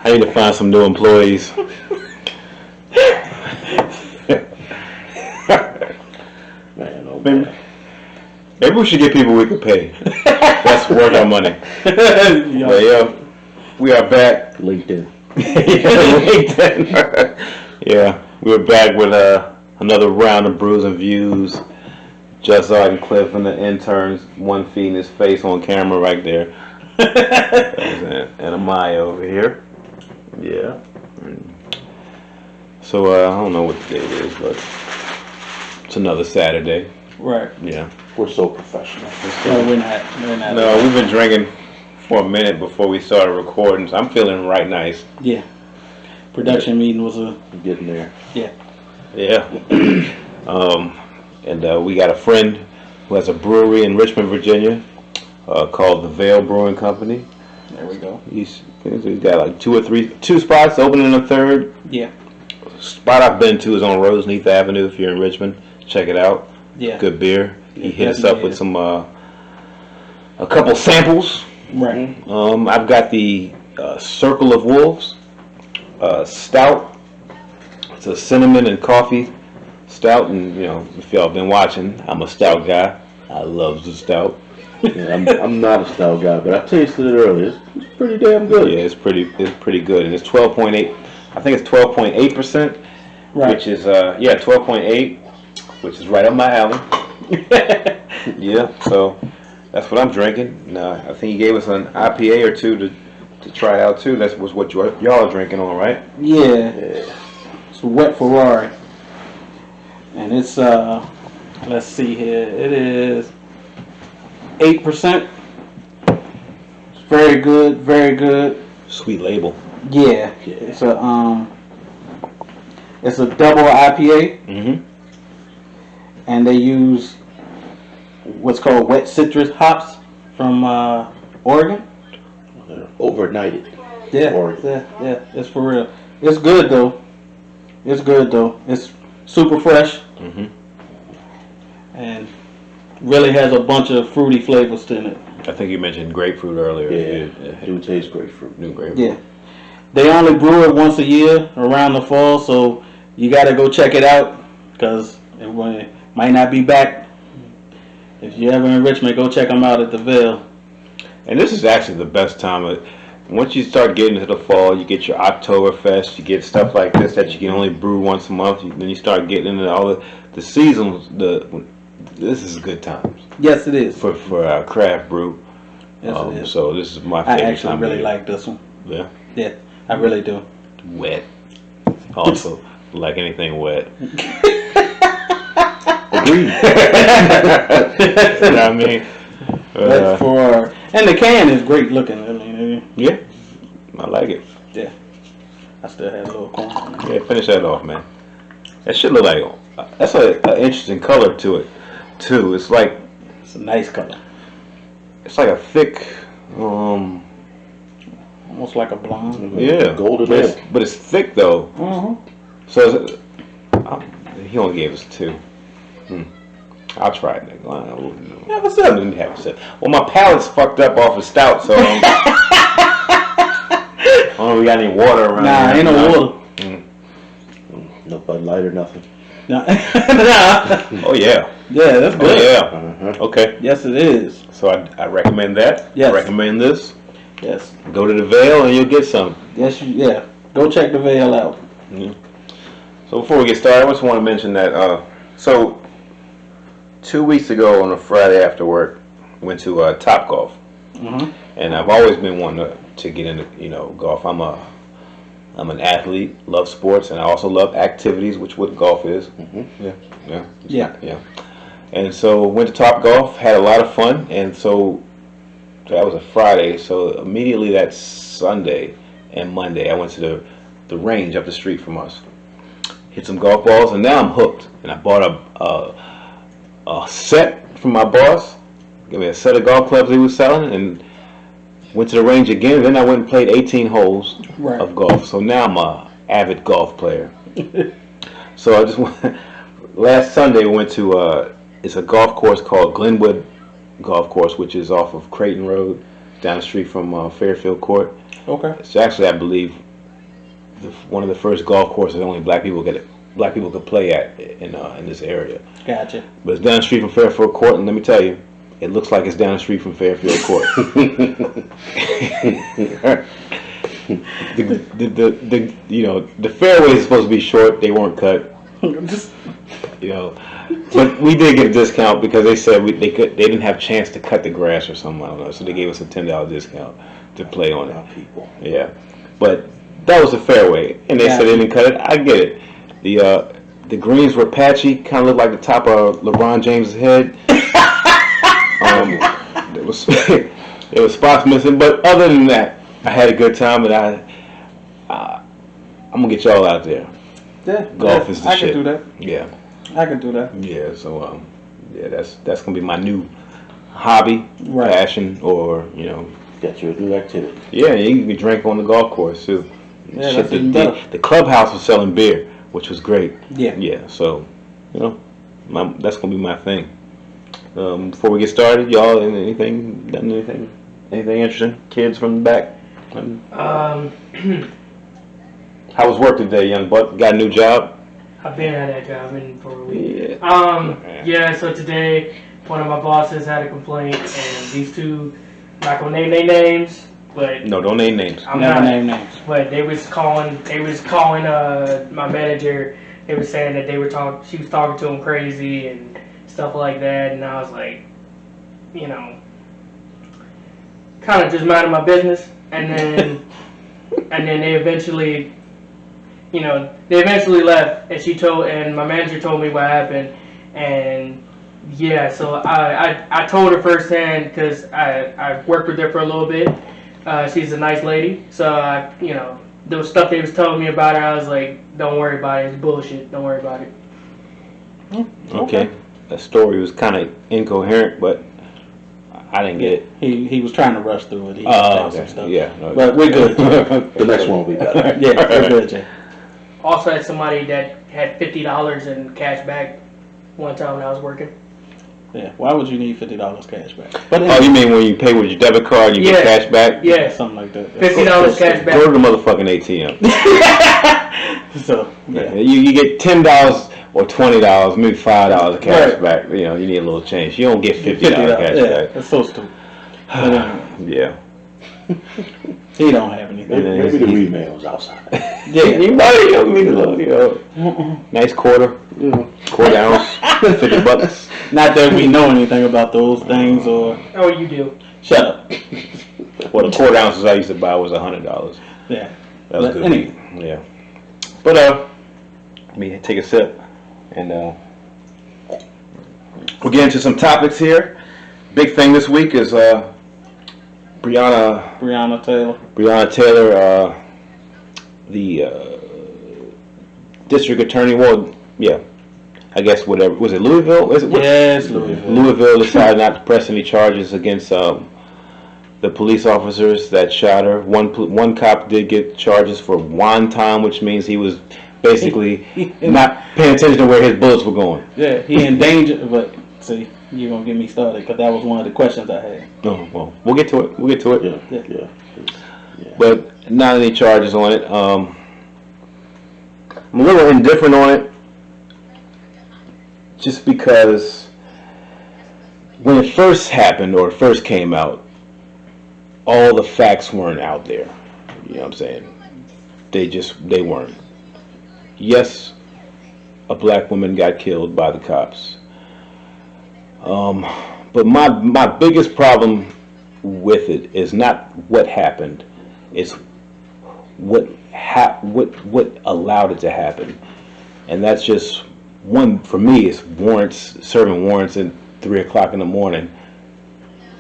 I need to find some new employees. Man, oh man. Maybe we should get people we could pay. That's worth our money. But yeah, we are back. LinkedIn. LinkedIn. Yeah, we're back with another round of Brews and Views. Just and Cliff and the interns, one feeding his face on camera right there. And Amaya over here. Yeah. So I don't know what the date is, but it's another Saturday. Right. Yeah. We're so professional. No, we're not. No, we've been drinking for a minute before we started recording, so I'm feeling right nice. Yeah. Production meeting was Getting there. Yeah. Yeah. And we got a friend who has a brewery in Richmond, Virginia, called the Vale Brewing Company. There we go. He's got like two spots, opening a third. Yeah. Spot I've been to is on Roseneath Avenue. If you're in Richmond, check it out. Yeah. Good beer. He Yeah, hit us up with some a couple samples. Right. I've got the Circle of Wolves stout. It's a cinnamon and coffee stout, and you know, if y'all been watching, I'm a stout guy. I love the stout. Yeah, I'm not a stout guy, but I tasted it earlier. It's pretty damn good. Yeah, it's pretty good, and it's 12.8. I think it's 12.8%, Right. which is 12.8, which is right up my alley. Yeah, so that's what I'm drinking. Now, I think he gave us an IPA or two to try out too. That was what y'all are drinking on, right? Yeah. It's a Wet Ferrari. And it's, let's see here. It is 8%. It's very good, very good. Sweet label. Yeah. It's a double IPA. Mm-hmm. And they use what's called wet citrus hops from Oregon. Overnighted. Yeah, Oregon. yeah, it's for real. It's good though. It's super fresh. Mm-hmm. And really has a bunch of fruity flavors in it. I think you mentioned grapefruit earlier. Yeah, do taste grapefruit. New grapefruit. Yeah. They only brew it once a year around the fall, so you got to go check it out because it might not be back. If you're ever in Richmond, go check them out at the Ville. And this is actually the best time. Once you start getting into the fall, you get your Oktoberfest, you get stuff like this that you can only brew once a month. Then you start getting into all the seasons. This is good times. Yes, it is. For craft brew. Yes, it is. So this is my favorite I actually time. really like this one. Yeah. Yeah, I really do. Wet. Also, like anything wet. Agreed. You know what I mean? And the can is great looking. I mean, Yeah. I like it. yeah. I still have a little corn. Yeah, finish that off, man. That should look like that's an interesting color to it, too. It's like It's a nice color. it's like a thick, Almost like a blonde. yeah, Golden but it's thick though. Mm-hmm. So he only gave us 2. I'll try it. Yeah, what's up? Didn't have a sip. Well, my palate's fucked up off of stout, so I don't know if we got any water around. Nah, here. ain't no water. No Bud Light or nothing. Nah. Oh yeah. Yeah, that's Oh good. yeah. Uh-huh. Okay. Yes, it is. So I recommend that. Yes. I recommend this. Yes. Go to the Vale and you'll get some. Yes, yeah. Go check the Veil out. Mm-hmm. So before we get started, I just want to mention that. So 2 weeks ago on a Friday after work, went to Top Golf, Mm-hmm. and I've always been wanting to get into golf. I'm an athlete, love sports, and I also love activities, which what golf is. Mm-hmm. Yeah. And so went to Top Golf, had a lot of fun, and so that was a Friday. So immediately that Sunday and Monday, I went to the range up the street from us, hit some golf balls, and now I'm hooked. And I bought a set from my boss. Gave me a set of golf clubs he was selling, and went to the range again. Then I went and played 18 holes of golf. So now I'm a avid golf player. So I just went. Last Sunday we went to it's a golf course called Glenwood Golf Course, which is off of Creighton Road, down the street from Fairfield Court. Okay. It's actually, I believe, one of the first golf courses only black people could play at in this area. Gotcha. But it's down the street from Fairfield Court, and let me tell you, it looks like it's down the street from Fairfield Court. the fairways are supposed to be short. They weren't cut. But we did get a discount because they said they didn't have a chance to cut the grass or something. I don't know. So they gave us a $10 discount to play on it. People. Yeah, but that was a fairway, and they said they didn't cut it. I get it. The greens were patchy, kind of looked like the top of LeBron James' head. There was spots missing, but other than that, I had a good time, and I'm gonna get y'all out there. Yeah, Golf is the shit. I can do that. Yeah, I can do that. yeah. So that's gonna be my new hobby, passion, or Got you a new activity. yeah, you can drink on the golf course too. Yeah, Shit, that's even better. the clubhouse was selling beer, which was great. Yeah. Yeah, so that's gonna be my thing. Before we get started, y'all, anything interesting? Kids from the back. How was work today, young buck? Got a new job? I've been at that job for a week. Yeah. So today one of my bosses had a complaint, and these two, not gonna name their names, but No, don't name names. I'm Never not. name names. But they was calling my manager. They were saying that she was talking to him crazy and stuff like that, and I was like, kind of just minding my business, and then they eventually left, and my manager told me what happened, and yeah, so I told her firsthand because I worked with her for a little bit. She's a nice lady, so there was stuff they was telling me about her. I was like, don't worry about it, it's bullshit, don't worry about it. Okay. That story was kind of incoherent, but I didn't get it. He was trying to rush through it. He Okay. some stuff. Yeah. No, But we're good. The next one will be better. Yeah, we're good, Jay. Also had somebody that had $50 in cash back one time when I was working. Yeah. Why would you need $50 cash back? But Oh, you mean when you pay with your debit card, you get cash back? Yeah, something like that. $50 cash back. Go to the motherfucking ATM. So yeah. You get $10 or $20, maybe $5 of cash back. You need a little change. You don't get $50 cash back. That's so stupid. Yeah. He don't have anything. Maybe the emails outside. Yeah. You might mean a little, nice quarter ounce, $50. Not that we know anything about those things or. Oh, you do. Shut up. Well, the quarter ounces I used to buy was $100. Yeah. That was But good. anyway. Yeah. But let me take a sip, and we'll get into some topics here. Big thing this week is Breonna Taylor. Breonna Taylor, the district attorney. Well, yeah, I guess whatever. Was it Louisville? Yes, Louisville. Louisville decided not to press any charges against the police officers that shot her. One cop did get charges for wonton, which means he was basically not paying attention to where his bullets were going. Yeah, he endangered. But see, you're gonna get me started because that was one of the questions I had. Oh, well, we'll get to it. Yeah. But not any charges on it. I'm a little indifferent on it, just because when it first happened or first came out, all the facts weren't out there. You know what I'm saying? They weren't. Yes, a black woman got killed by the cops. But my biggest problem with it is not what happened. It's what allowed it to happen. And that's just one, for me, it's serving warrants at 3 o'clock in the morning.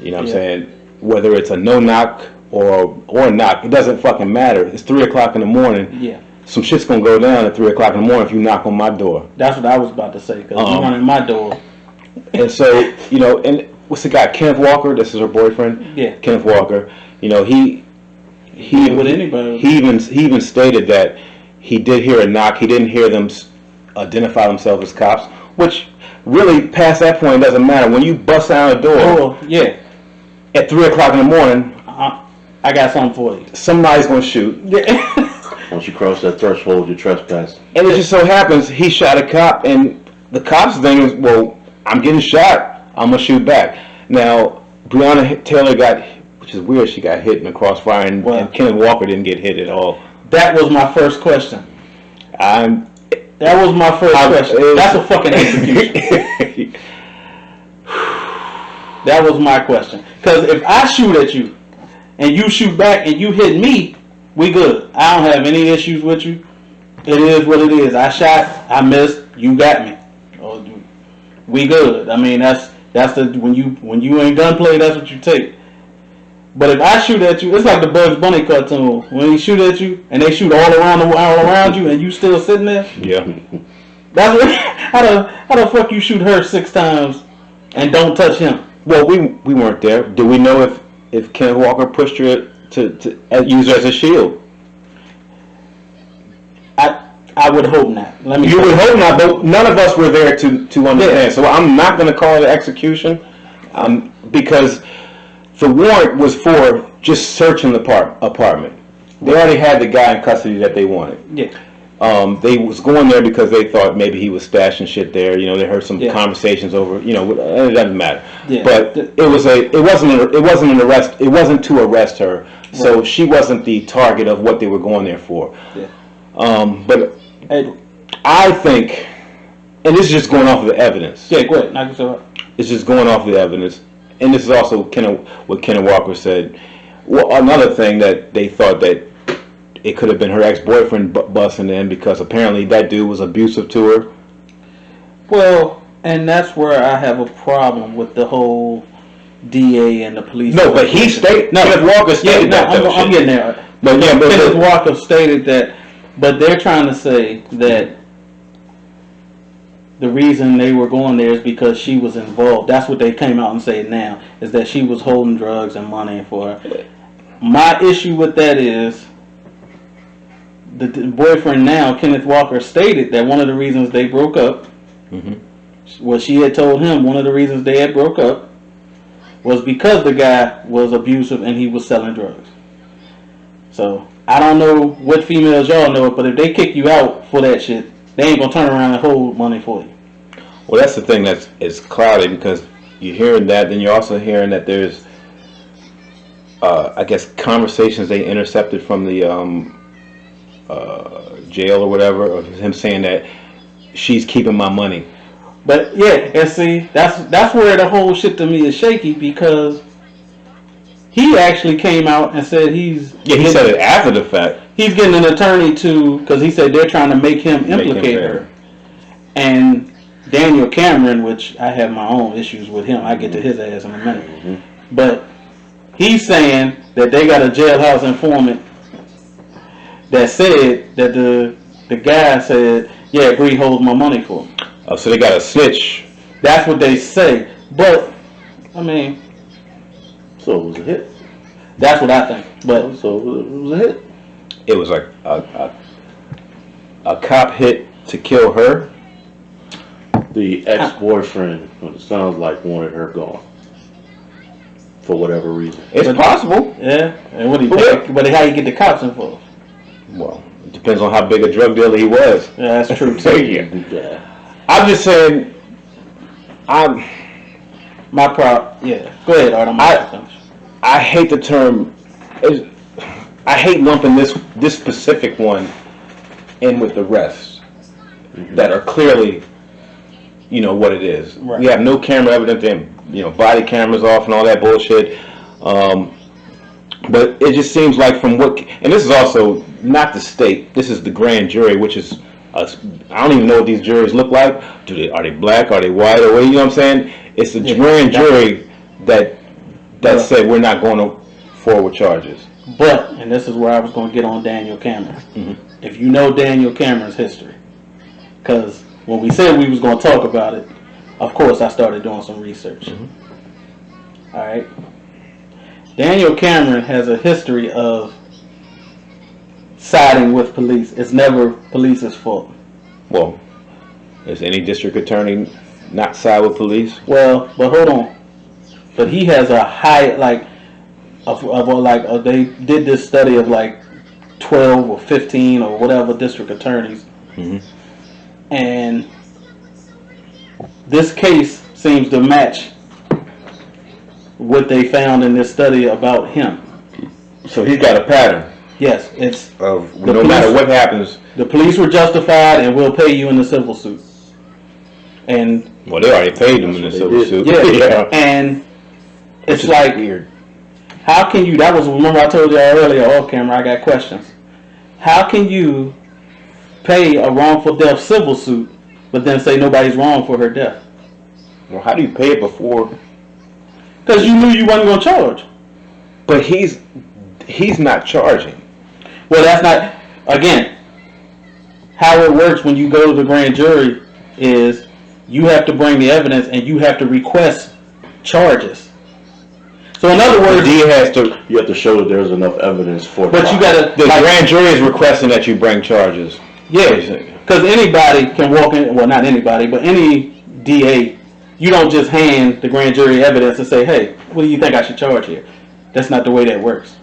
You know what I'm saying? Whether it's a no knock or a knock, it doesn't fucking matter. It's 3 o'clock in the morning. Yeah. Some shit's gonna go down at 3 o'clock in the morning if you knock on my door. That's what I was about to say because you running my door. And so, and what's the guy, Kenneth Walker? This is her boyfriend. Yeah. Kenneth Walker. He with anybody. He even stated that he did hear a knock. He didn't hear them identify themselves as cops, which really past that point it doesn't matter. When you bust down a door at 3 o'clock in the morning, I got something for you. somebody's gonna shoot. Once you cross that threshold, you're trespassing. And it just so happens he shot a cop, and the cop's thing is, well, I'm getting shot, I'm gonna shoot back. Now, Breonna Taylor got, which is weird, she got hit in the crossfire, and Kenneth Walker didn't get hit at all. That was my first question. That was my first question. That's a fucking execution. That was my question. Because if I shoot at you, and you shoot back, and you hit me, we good. I don't have any issues with you. It is what it is. I shot, I missed, you got me. We good. I mean, that's the when you ain't gunplay, that's what you take. But if I shoot at you, it's like the Bugs Bunny cartoon. When he shoot at you and they shoot all around you and you still sitting there. Yeah. That's what, how the fuck you shoot her 6 times and don't touch him? Well, we weren't there. Do we know if Kenneth Walker pushed her to use her as a shield? I would hope not. You would hope not, but none of us were there to understand. Yeah. So I'm not going to call it execution, because the warrant was for just searching the apartment. They already had the guy in custody that they wanted. Yeah. They was going there because they thought maybe he was stashing shit there. You know, they heard some conversations over. You know, it doesn't matter. Yeah. But it wasn't an arrest. It wasn't to arrest her. Right. So she wasn't the target of what they were going there for. Yeah. But I think, and this is just going off of the evidence. Yeah, go ahead. It's just going off of the evidence, and this is also what Kenneth Walker said. Well, another thing that they thought that it could have been her ex-boyfriend busting in because apparently that dude was abusive to her. Well, and that's where I have a problem with the whole DA and the police. No, but he stated. No, Kenneth Walker stated that. I'm getting there. But Kenneth Walker stated that. But they're trying to say that the reason they were going there is because she was involved. That's what they came out and say now, is that she was holding drugs and money for her. My issue with that is the boyfriend now, Kenneth Walker, stated that one of the reasons they broke up, what she had told him, one of the reasons they had broke up was because the guy was abusive and he was selling drugs. So I don't know what females y'all know, but if they kick you out for that shit, they ain't gonna turn around and hold money for you. Well, that's the thing it's cloudy because you're hearing that, then you're also hearing that there's, I guess, conversations they intercepted from the jail or whatever, of him saying that she's keeping my money. But yeah, and see, that's where the whole shit to me is shaky because he actually came out and said he said it after the fact. He's getting an attorney because he said they're trying to make him implicate her. And Daniel Cameron, which I have my own issues with him, I get to his ass in a minute. But he's saying that they got a jailhouse informant that said that the guy said, yeah, Bree holds my money for him. Oh, so they got a snitch. That's what they say. But, I mean... So it was a hit. That's what I think. But so it was a hit. It was like a cop hit to kill her. The ex-boyfriend, what it sounds like, wanted her gone for whatever reason. It's possible. Yeah. And but how you get the cops involved? Well, it depends on how big a drug dealer he was. Yeah, that's true too. Yeah. I'm just saying. Yeah. Go ahead, Art. I hate the term. I hate lumping this specific one in with the rest that are clearly, what it is. Right. We have no camera evidence, and body cameras off and all that bullshit. But it just seems like from and this is also not the state. This is the grand jury, which is I don't even know what these juries look like. Are they black? Are they white? Or you know what I'm saying? It's the grand jury that said we're not going to forward charges. But, and this is where I was going to get on Daniel Cameron. If you know Daniel Cameron's history, because when we said we was going to talk about it, of course I started doing some research. All right. Daniel Cameron has a history of siding with police. It's never police's fault. Well, is any district attorney not side with police? Well, but hold on. But he has a high, they did this study of 12 or 15 or whatever district attorneys. And this case seems to match what they found in this study about him. So he's got a pattern. Yes, it's Of no matter what happens. The police were justified and will pay you in the civil suit. And Well, they already paid him in the civil suit. yeah, and it's like weird. How can you? That was, remember I told y'all earlier off camera. I got questions. How can you pay a wrongful death civil suit, but then say nobody's wrong for her death? Well, how do you pay it before? Because you knew you wasn't going to charge. But he's not charging. Well, that's not, again, how it works when you go to the grand jury is you have to bring the evidence and you have to request charges. So in other words, you have to show that there's enough evidence for. But you gotta. The grand jury is requesting that you bring charges. Yeah, because anybody can walk in. Well, not anybody, but any DA. You don't just hand the grand jury evidence and say, "Hey, what do you think I should charge here?" That's not the way that works.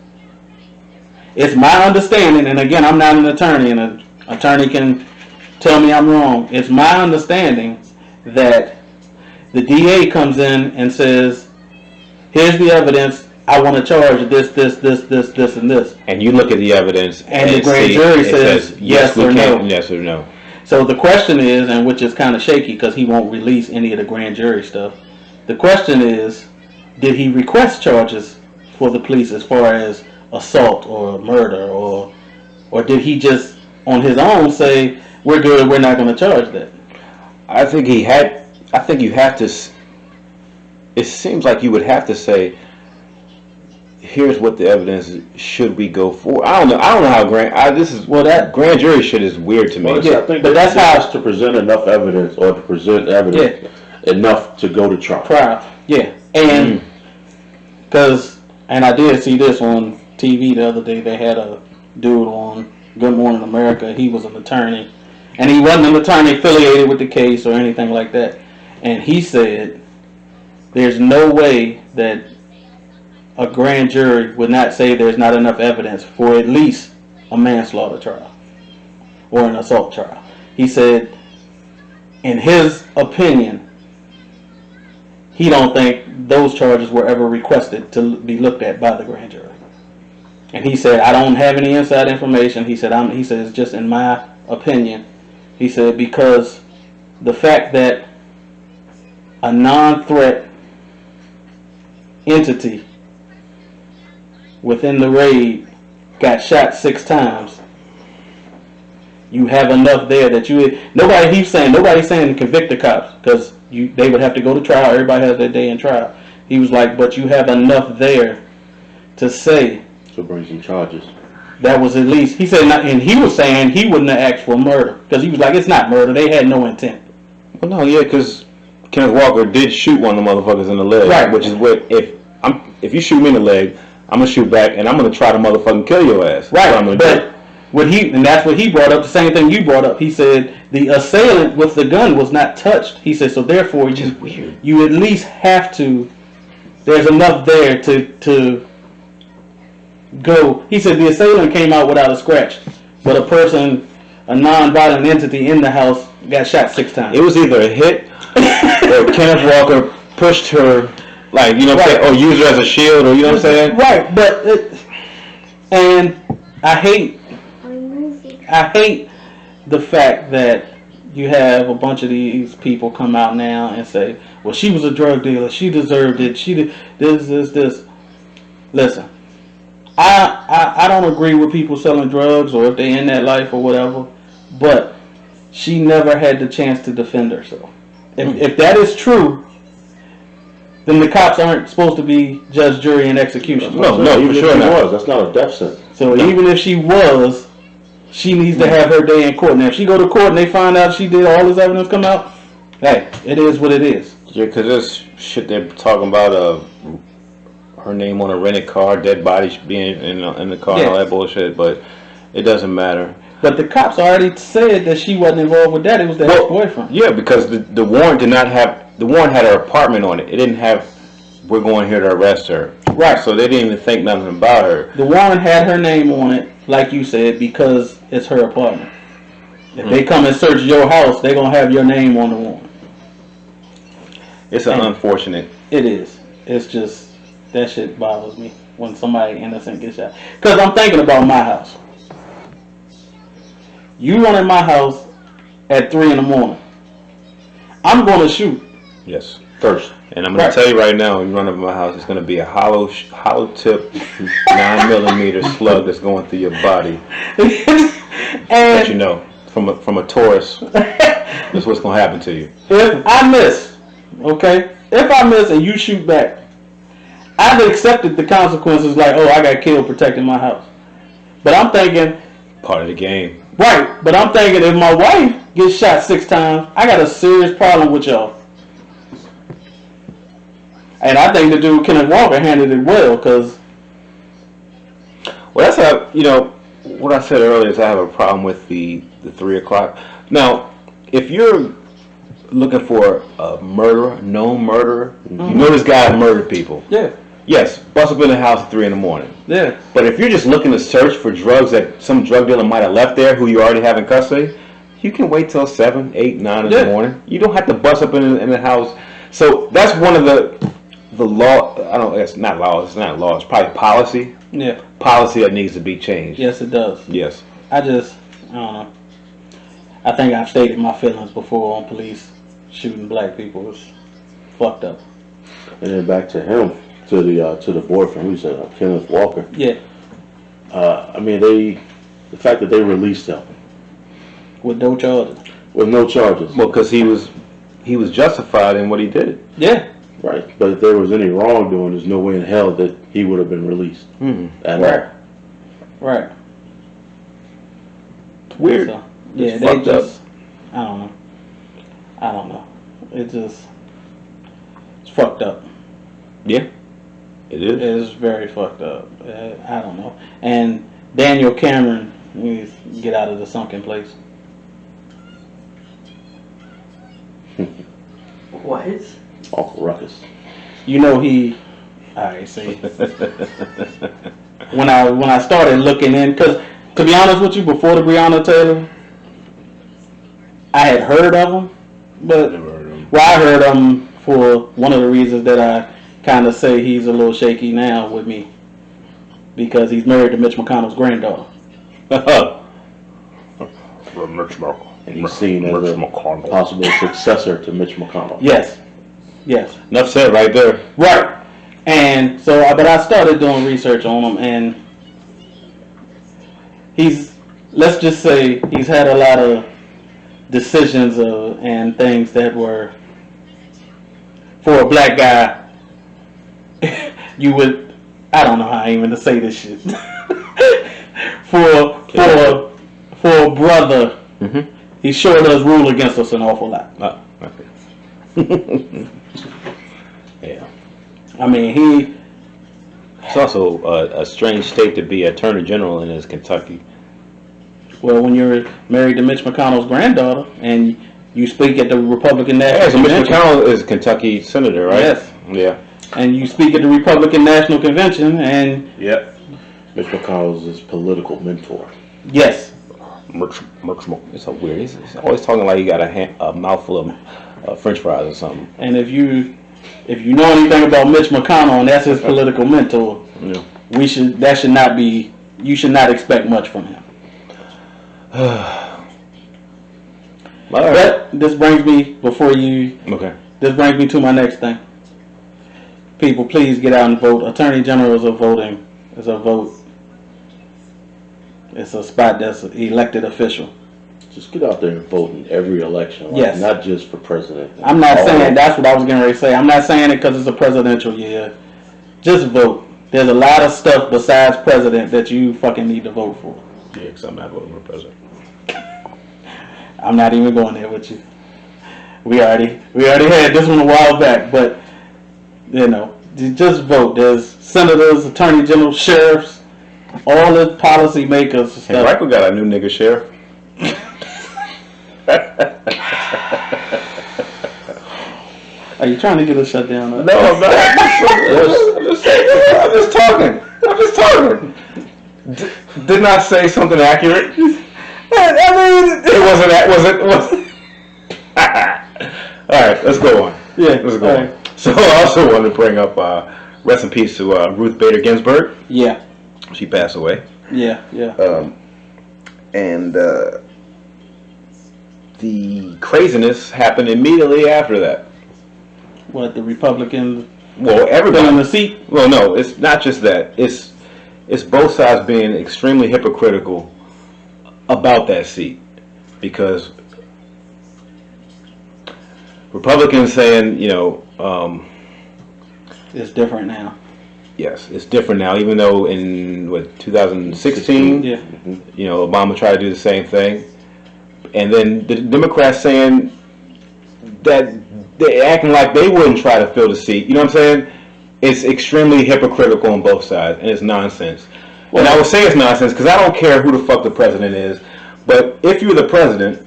It's my understanding, and again, I'm not an attorney, and an attorney can tell me I'm wrong. It's my understanding that the DA comes in and says, "Here's the evidence. I want to charge this, and this." And you look at the evidence, and the grand jury says yes or no. Yes or no. So the question is, and which is kind of shaky because he won't release any of the grand jury stuff. The question is, did he request charges for the police as far as assault or murder, or did he just on his own say, "We're good, we're not going to charge that"? I think you have to. It seems like you would have to say, "Here's what the evidence is. Should we go for?" I don't know how that grand jury shit is weird to me. Well, yeah, I think, but that's how to present enough evidence, or to present evidence enough to go to trial. Yeah, and because I did see this on TV the other day. They had a dude on Good Morning America. He was an attorney, and he wasn't an attorney affiliated with the case or anything like that. And he said, "There's no way that a grand jury would not say there's not enough evidence for at least a manslaughter trial or an assault trial." He said, in his opinion, he don't think those charges were ever requested to be looked at by the grand jury. And he said, "I don't have any inside information." He said, "It's just in my opinion." He said, because the fact that a non-threat entity within the raid got shot 6 times, you have enough there that nobody's saying to convict the cops, because they would have to go to trial. Everybody has their day in trial. He was like, but you have enough there to say to bring some charges. That was at least, he said, and he was saying he wouldn't have asked for murder, because he was like, it's not murder, they had no intent. Well, no, yeah, because Kenneth Walker did shoot one of the motherfuckers in the leg, right? Which is what if you shoot me in the leg, I'm gonna shoot back, and I'm gonna try to motherfucking kill your ass. Right, but that's what he brought up, the same thing you brought up. He said the assailant with the gun was not touched. He said, so therefore, just weird. You at least have to, there's enough there to go. He said the assailant came out without a scratch, but a non-violent entity in the house got shot 6 times. It was either a hit or Kenneth Walker pushed her, like, you know what I'm saying, or used her as a shield, or you know what I'm saying? Right, but and I hate the fact that you have a bunch of these people come out now and say, well, she was a drug dealer, she deserved it, she did this. Listen, I don't agree with people selling drugs or if they in that life or whatever, but she never had the chance to defend herself. If that is true, then the cops aren't supposed to be judge, jury, and execution. No, even if she was, that's not a death sentence. So even if she was, she needs to have her day in court. Now, if she go to court and they find out she did, all this evidence come out, hey, it is what it is. Yeah, because this shit they're talking about, her name on a rented car, dead body being in the car, and all that bullshit, but it doesn't matter. But the cops already said that she wasn't involved with that. It was the ex-boyfriend. Yeah, because the warrant did not have, the warrant had her apartment on it. It didn't have, we're going here to arrest her. Right. So they didn't even think nothing about her. The warrant had her name on it, like you said, because it's her apartment. If they come and search your house, they're going to have your name on the warrant. It's unfortunate. It is. It's just, that shit bothers me when somebody innocent gets shot. Because I'm thinking about my house. You run in my house at 3 in the morning. I'm going to shoot. Yes. First. And I'm going to tell you right now, when you run up in my house, it's going to be a hollow tip 9mm slug that's going through your body. Let you know, from a Taurus, that's what's going to happen to you. If I miss, okay? If I miss and you shoot back, I've accepted the consequences like, oh, I got killed protecting my house. But I'm thinking... Part of the game. Right, but I'm thinking if my wife gets shot 6 times, I got a serious problem with y'all. And I think the dude Kenneth Walker handled it well, because... Well, that's how, you know, what I said earlier is I have a problem with the 3 o'clock. Now, if you're looking for a murderer, known murderer, you know this guy murdered people. Yeah. Yes, bust up in the house at 3 in the morning. Yeah. But if you're just looking to search for drugs that some drug dealer might have left there who you already have in custody, you can wait till 7, 8, 9 in the morning. You don't have to bust up in the house. So that's one of the law. I don't. It's not law. It's not law. It's probably policy. Yeah. Policy that needs to be changed. Yes, it does. Yes. I don't know. I think I've stated my feelings before on police shooting black people. It's fucked up. And then back to him, to the boyfriend, who said Kenneth Walker. Yeah. I mean, the fact that they released him With no charges. with no charges. Well, because he was justified in what he did. Yeah. Right. But if there was any wrongdoing, there's no way in hell that he would have been released. At all. Right. It's weird. So, yeah, It's they fucked just. up. I don't know. It's fucked up. Yeah. It is. It's very fucked up. I don't know. And Daniel Cameron needs to get out of the sunken place. What? Uncle Ruckus. You know alright, see. when I started looking in, because to be honest with you, before the Breonna Taylor, I had heard of him, but Never heard of him. well, I heard of him for one of the reasons that I kind of say he's a little shaky now with me, because he's married to Mitch McConnell's granddaughter. And he's seen as a possible successor to Mitch McConnell. Yes. Enough said right there. Right. And so, but I started doing research on him, and let's just say he's had a lot of decisions and things that were, for a black guy, you would, I don't know how even to say this shit. for a brother, he sure does rule against us an awful lot. Oh, okay. Yeah. I mean, It's also a strange state to be Attorney General in, is Kentucky. well, when you're married to Mitch McConnell's granddaughter and you speak at the Republican National Yeah, so Mitch Convention. McConnell is a Kentucky senator, right? Yes. Yeah. And you speak at the Republican National Convention, and Yep. Mitch McConnell is his political mentor. yes, It's so weird. He's always talking like he got a mouthful of French fries or something. and if you know anything about Mitch McConnell and that's his political mentor, Yeah. you should not expect much from him. But this brings me Okay. This brings me to my next thing. People, please get out and vote. Attorney General is a vote. It's a spot that's an elected official. Just get out there and vote in every election. Like, Yes. Not just for president. I'm not All saying of that's what I was getting ready to say. I'm not saying it because it's a presidential year. Just vote. There's a lot of stuff besides president that you fucking need to vote for. Yeah, because I'm not voting for president. I'm not even going there with you. We already had this one a while back, but just vote. There's senators, attorney general, sheriffs, all the policy makers and Hey, stuff. Michael got a new nigga sheriff. Are you trying to get us shut down? No, I'm not. I'm just talking. Didn't I say something accurate? I mean, It wasn't that. Was it? All right, let's go on. Yeah, let's go all on. right. So I also wanted to bring up rest in peace to Ruth Bader Ginsburg. Yeah, She passed away. yeah. And the craziness happened immediately after that. What, the Republicans Well, still in everybody. the seat? Well, no, it's not just that. It's both sides being extremely hypocritical about that seat, because Republicans saying, It's different now. yes, it's different now. Even though in 2016, Yeah. Obama tried to do the same thing, and then the Democrats saying that they're acting like they wouldn't try to fill the seat. You know what I'm saying? It's extremely hypocritical on both sides, and it's nonsense. Well, and I would say it's nonsense because I don't care who the fuck the president is, but if you're the president,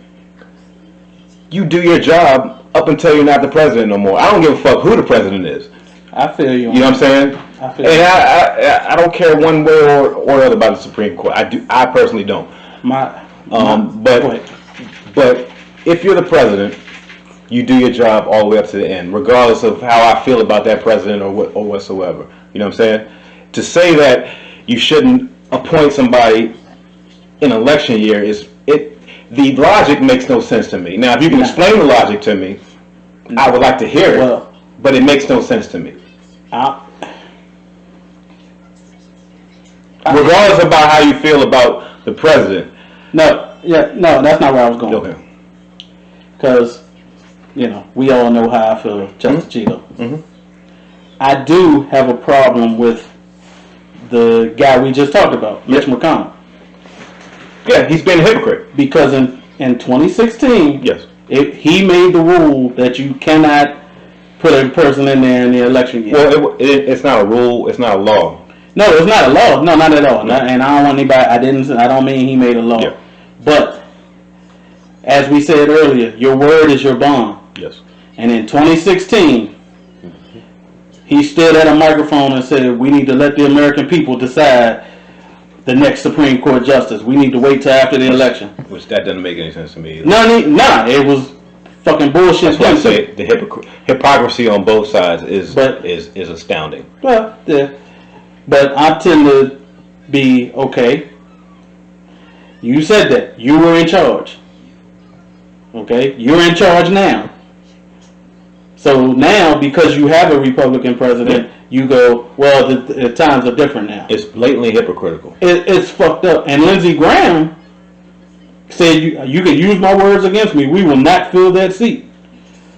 you do your job up until you're not the president no more. I don't give a fuck who the president is. I feel you. You know what I'm saying? I feel And you. I don't care one way or the other about the Supreme Court. I personally don't. But if you're the president, you do your job all the way up to the end, regardless of how I feel about that president or whatsoever. You know what I'm saying? To say that you shouldn't appoint somebody in election year the logic makes no sense to me. Now, if you can explain the logic to me, I would like to hear it. Well, but it makes no sense to me. Regardless about how you feel about the president. No, that's not where I was going. Okay. Because, we all know how I feel, Justice Cheeto. Mm-hmm. I do have a problem with the guy we just talked about, Mitch McConnell. Yeah, he's been a hypocrite. Because in 2016, yes, he made the rule that you cannot put a person in there in the election year. Well, it's not a rule. It's not a law. No, it's not a law. No, not at all. No. And I don't want anybody. I don't mean he made a law. Yeah. But as we said earlier, your word is your bond. Yes. And in 2016, he stood at a microphone and said, "We need to let the American people decide the next Supreme Court justice. We need to wait till after the election." Which that doesn't make any sense to me either. Nah, it was fucking bullshit. That's why I say the hypocrisy on both sides is astounding. Well, yeah. But I tend to be, okay, you said that. You were in charge. Okay? You're in charge now. So now, because you have a Republican president, you go, well, the times are different now. It's blatantly hypocritical. It's fucked up. And Lindsey Graham said, you can use my words against me. We will not fill that seat.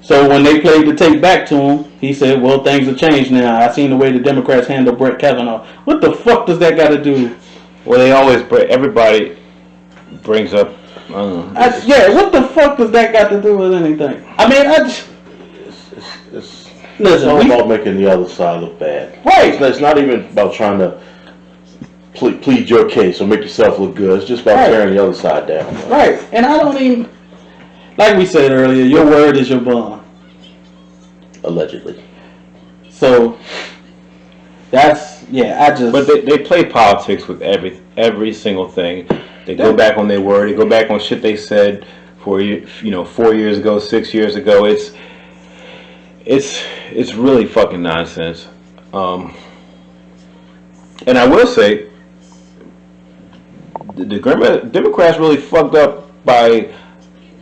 So when they played the tape back to him, he said, well, things have changed now. I seen the way the Democrats handle Brett Kavanaugh. What the fuck does that got to do? Well, everybody brings up. What the fuck does that got to do with anything? I mean, It's all about making the other side look bad. Right. It's not even about trying to plead your case or make yourself look good. It's just about tearing the other side down. Right. And I don't even, like we said earlier, your word is your bond. Allegedly. So that's But they play politics with every single thing. They go back on their word. They go back on shit they said 4 years ago, 6 years ago. It's really fucking nonsense. And I will say, the Democrats really fucked up by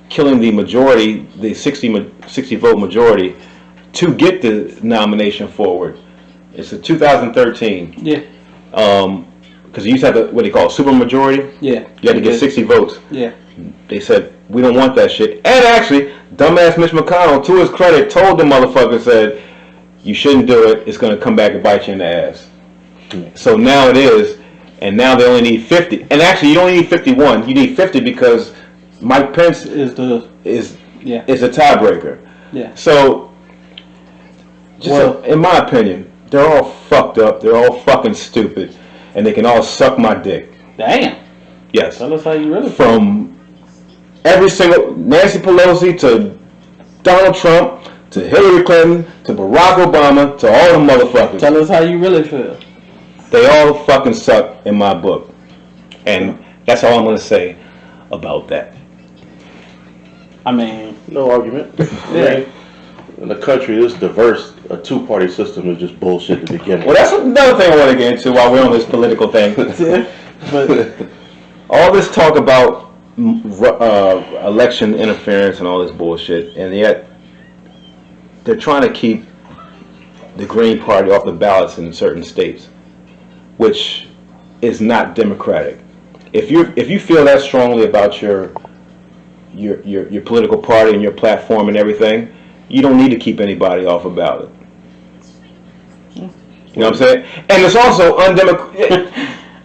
killing the majority, the 60 vote majority, to get the nomination forward. It's a 2013. Yeah. Because you used to have what they call a super majority. Yeah. You had to get 60 votes. Yeah. They said, we don't want that shit. And actually, dumbass Mitch McConnell, to his credit, told the motherfucker, said, you shouldn't do it. It's going to come back and bite you in the ass. So now it is. And now they only need 50. And actually, you don't need 51. You need 50 because Mike Pence is a tiebreaker. Yeah. So, in my opinion, they're all fucked up. They're all fucking stupid. And they can all suck my dick. Damn. Yes. Tell us how you really feel. From every single Nancy Pelosi to Donald Trump to Hillary Clinton to Barack Obama to all the motherfuckers. Tell us how you really feel. They all fucking suck in my book. And that's all I'm going to say about that. I mean, No argument. yeah. In a country this diverse, a two-party system is just bullshit to begin with. Well, that's another thing I want to get into while we're on this political thing. But All this talk about election interference and all this bullshit, and yet they're trying to keep the Green Party off the ballots in certain states, which is not democratic. If you feel that strongly about your political party and your platform and everything, you don't need to keep anybody off a ballot. You know what I'm saying? And it's also undemocratic.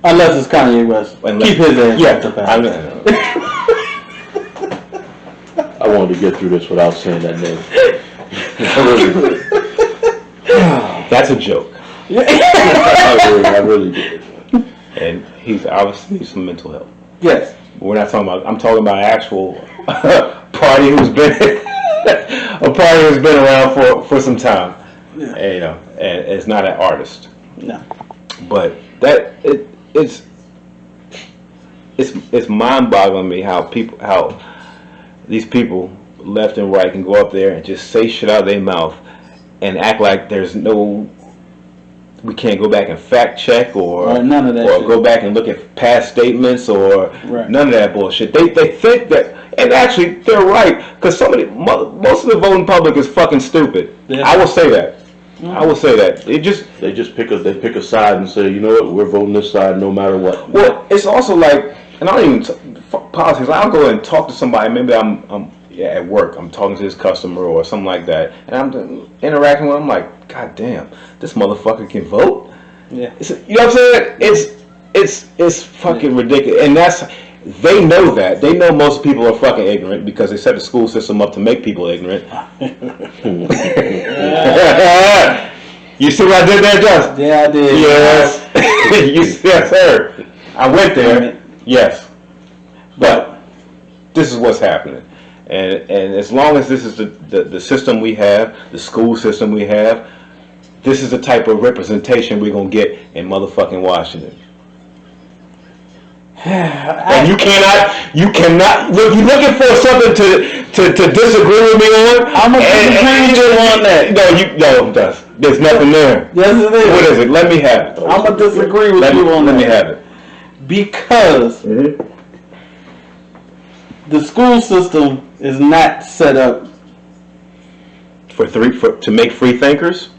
unless it's Kanye West, keep his ass off the ballot. I wanted to get through this without saying that name. That's a joke. I really did. And he's obviously some mental health. Yes. We're not talking about. I'm talking about actual party who's been a party who's been around for some time. Yeah. And, you know, and it's not an artist. No. But that it's mind-boggling me how these people left and right can go up there and just say shit out of their mouth and act like we can't go back and fact check or none of that or shit. go back and look at past statements or none of that bullshit. They think that, and actually they're right, because most of the voting public is fucking stupid. Yeah. I will say that. I will say that. They pick a side and say, you know what, we're voting this side no matter what. Well, it's also like, and I don't even politics. I'll go and talk to somebody. Maybe I'm at work. I'm talking to this customer or something like that, and I'm interacting with them. Like, God damn, this motherfucker can vote. Yeah. You know what I'm saying? It's fucking ridiculous, and they know that. They know most people are fucking ignorant because they set the school system up to make people ignorant. You see what I did there, Justin? Yeah, I did. Yes. Yes, sir. I went there. Yes. But this is what's happening. And as long as this is the system we have, the school system we have, this is the type of representation we're going to get in motherfucking Washington. And you cannot, look, you're looking for something to disagree with me on. I'm going to disagree with you on that. No, there's nothing there. Yes, it is. What is it? Let me have it. I'm going to disagree with you on that. Let me have it. Because the school system is not set up to make free thinkers.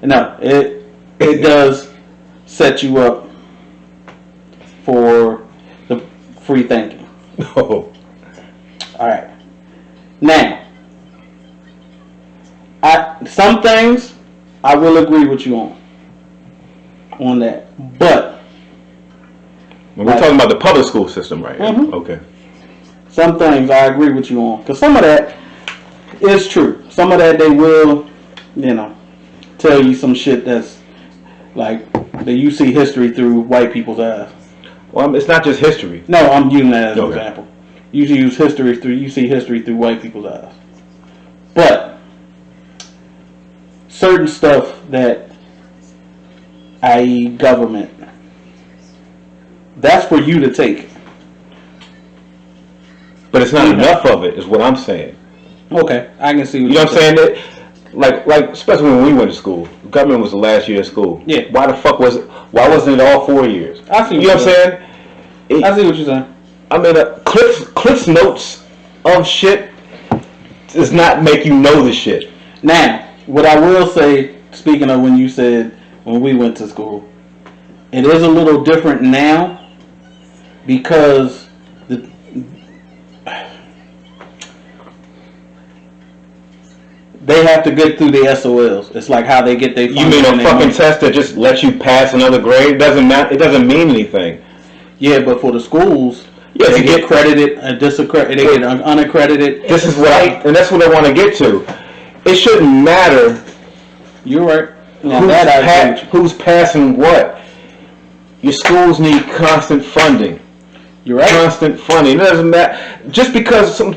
No, it does set you up for the free thinking. Oh. All right. Now, some things I will agree with you on that, but we're talking about the public school system, right? Mm-hmm. Okay. Some things I agree with you on, because some of that is true. Some of that they will, tell you some shit that's like that you see history through white people's eyes. Well, it's not just history. No, I'm using that as an example. You see history through white people's eyes. But certain stuff that, i.e., government, that's for you to take. But it's not enough of it, is what I'm saying. Okay, I can see what you know what I'm saying. That, like especially when we went to school, government was the last year of school. Yeah. Why wasn't it all 4 years? I see. You know what I'm saying? I see what you're saying. I mean, Cliff's notes of shit does not make you know the shit. Now, what I will say, speaking of when you said when we went to school, it is a little different now because they have to get through the SOLs. It's like how they get their. You mean a fucking test that just lets you pass another grade? It doesn't matter. It doesn't mean anything. Yeah, but for the schools, they get credited and disaccredited. They get unaccredited. This is what and that's what I want to get to. It shouldn't matter. You're right. Now who's passing what? Your schools need constant funding. You're right. Constant funding. It doesn't matter. Just because some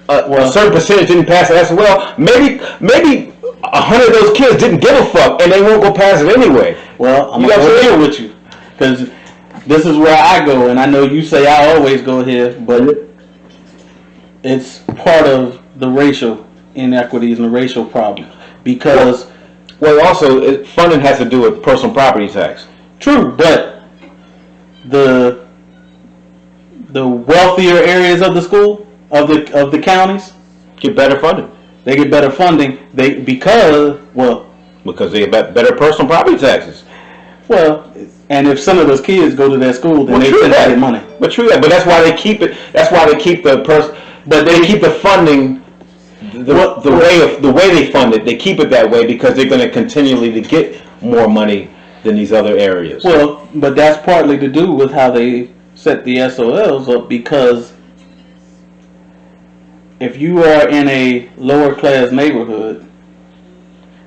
a certain percentage didn't pass it as well, maybe 100 of those kids didn't give a fuck and they won't go pass it anyway. Well, I'm going to deal with you because this is where I go, and I know you say I always go here, but it's part of the racial inequities and the racial problem. Because... Well, also, funding has to do with personal property tax. True, but the wealthier areas of the school, of the counties, Get better funding. they get better funding. Because they get better personal property taxes. and if some of those kids go to that school, then they spend that money. But true that. But that's why they keep it. That's why they keep they keep the funding. The way they fund it, they keep it that way because they're going to continually to get more money than these other areas. Well, but that's partly to do with how they set the SOLs up, because if you are in a lower class neighborhood,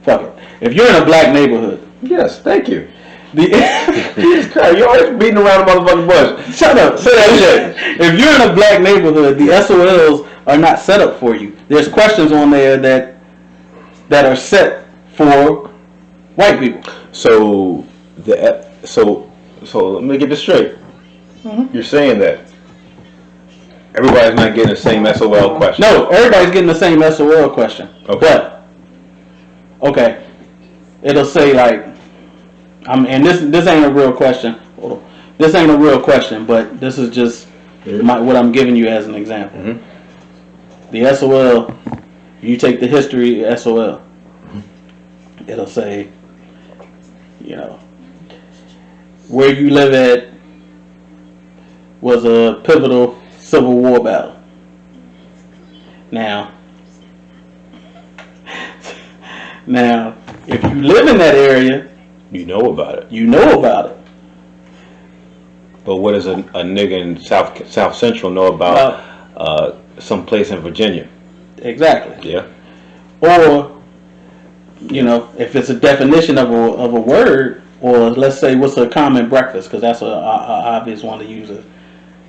fuck it. If you're in a black neighborhood, yes, thank you. Jesus Christ, you're always beating around the motherfucking bush. Shut up, say that shit. If you're in a black neighborhood, the SOLs are not set up for you. There's questions on there that are set for white people. So let me get this straight. Mm-hmm. You're saying that everybody's not getting the same SOL question. No, everybody's getting the same SOL question. Okay. But it'll say like, and this ain't a real question. Hold on. This ain't a real question, but this is just what I'm giving you as an example. Mm-hmm. The SOL, you take the history SOL. It'll say, where you live at was a pivotal Civil War battle. Now, if you live in that area, you know about it. You know about it. But what does a nigga in South Central know about some place in Virginia? Exactly. Yeah. Or, if it's a definition of a word, or let's say what's a common breakfast, because that's a obvious one to use it.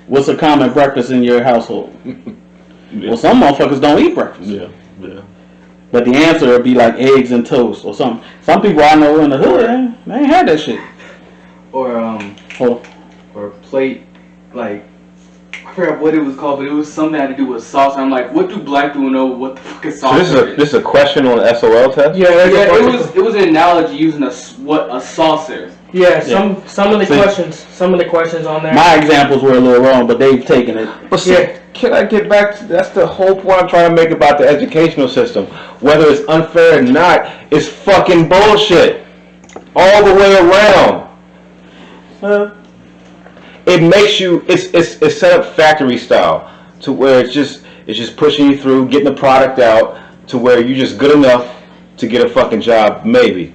What's a common breakfast in your household? Yeah. Well, some motherfuckers don't eat breakfast. Yeah. But the answer would be like eggs and toast or something. Some people I know in the hood, they ain't had that shit. Or plate, like, I forgot what it was called, but it was something that had to do with sauce. I'm like, what do black people know what the fuck is sauce? So this is a question on the SOL test? Yeah, it was an analogy using a saucer. Yeah, some of the questions on there. My examples were a little wrong, but they've taken it. But see, can I get back to that's the whole point I'm trying to make about the educational system. Whether it's unfair or not, it's fucking bullshit. All the way around. It makes you it's set up factory style to where it's just pushing you through, getting the product out to where you're just good enough to get a fucking job, maybe.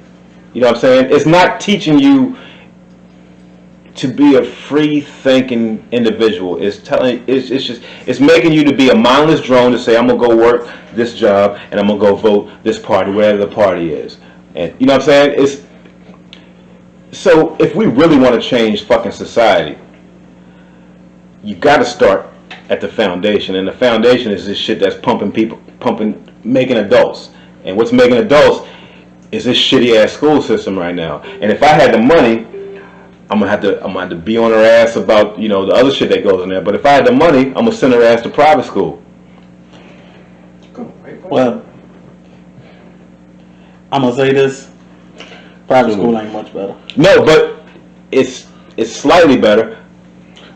You know what I'm saying? It's not teaching you to be a free thinking individual. It's making you to be a mindless drone to say I'm gonna go work this job and I'm gonna go vote this party, whatever the party is. And you know what I'm saying? So if we really want to change fucking society, you got to start at the foundation, and the foundation is this shit that's making adults. And what's making adults is this shitty ass school system right now. And if I had the money, I'm gonna have to be on her ass about the other shit that goes in there. But if I had the money, I'm gonna send her ass to private school. Well, I'm gonna say this: private school ain't much better. No, but it's slightly better.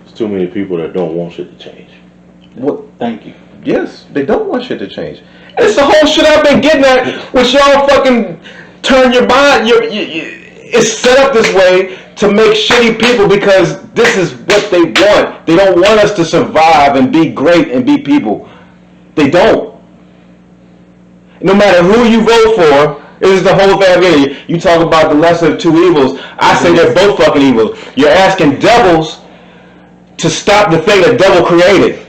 There's too many people that don't want shit to change. What? Thank you. Yes, they don't want shit to change. And it's the whole shit I've been getting at, which y'all fucking turn your mind. It's set up this way to make shitty people because this is what they want. They don't want us to survive and be great and be people. They don't. No matter who you vote for, this is the whole thing. You talk about the lesser of two evils. I say they're both fucking evils. You're asking devils to stop the thing that devil created.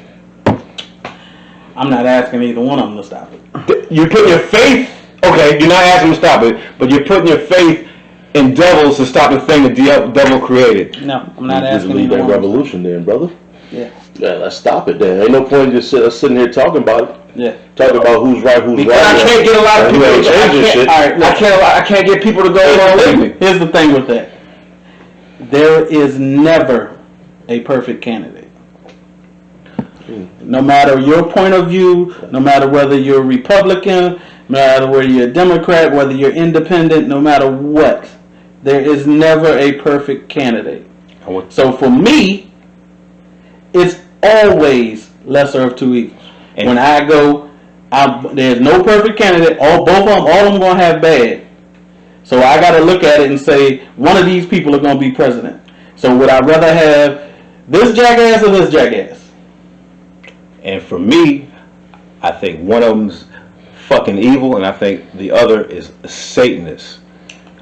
I'm not asking either one of them to stop it. You're putting your faith. Okay, you're not asking them to stop it, but you're putting your faith in devils to stop the thing that the devil created. No, I'm not asking lead either that one. revolution, then, brother. Yeah, let's stop it. Then ain't no point in just sitting here talking about it. Yeah, talking about who's right, who's because wrong. I can't get a lot of people to change shit. All right, look, I can't get people to go along with me. Here's the thing with that. There is never a perfect candidate. No matter your point of view, no matter whether you're Republican, no matter whether you're a Democrat, whether you're independent, no matter what, there is never a perfect candidate. So for me, it's always lesser of two evils. And when I go, there's no perfect candidate. Both of them, all of them going to have bad. So I got to look at it and say, one of these people are going to be president. So would I rather have this jackass or this jackass? And for me, I think one of them's fucking evil, and I think the other is a Satanist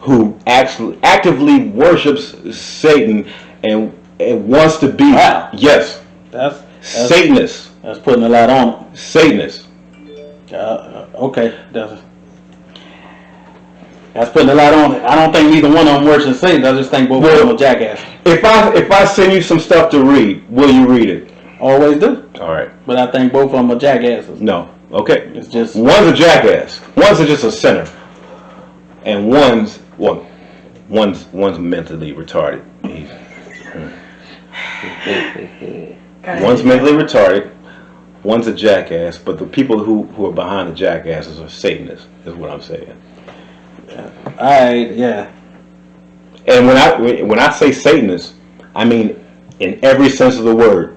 who actually actively worships Satan and wants to be. Wow. Yes, That's Satanist. That's putting a lot on it. Satanist. Okay, that's putting a lot on it. I don't think neither one of them worships Satan. I just think both of them are jackass. If I send you some stuff to read, will you read it? Always do. All right. But I think both of them are jackasses. No. Okay. It's just one's a jackass. One's just a sinner, and one's mentally retarded. One's mentally retarded. One's a jackass. But the people who are behind the jackasses are Satanists. Is what I'm saying. Yeah. And when I say Satanist, I mean in every sense of the word.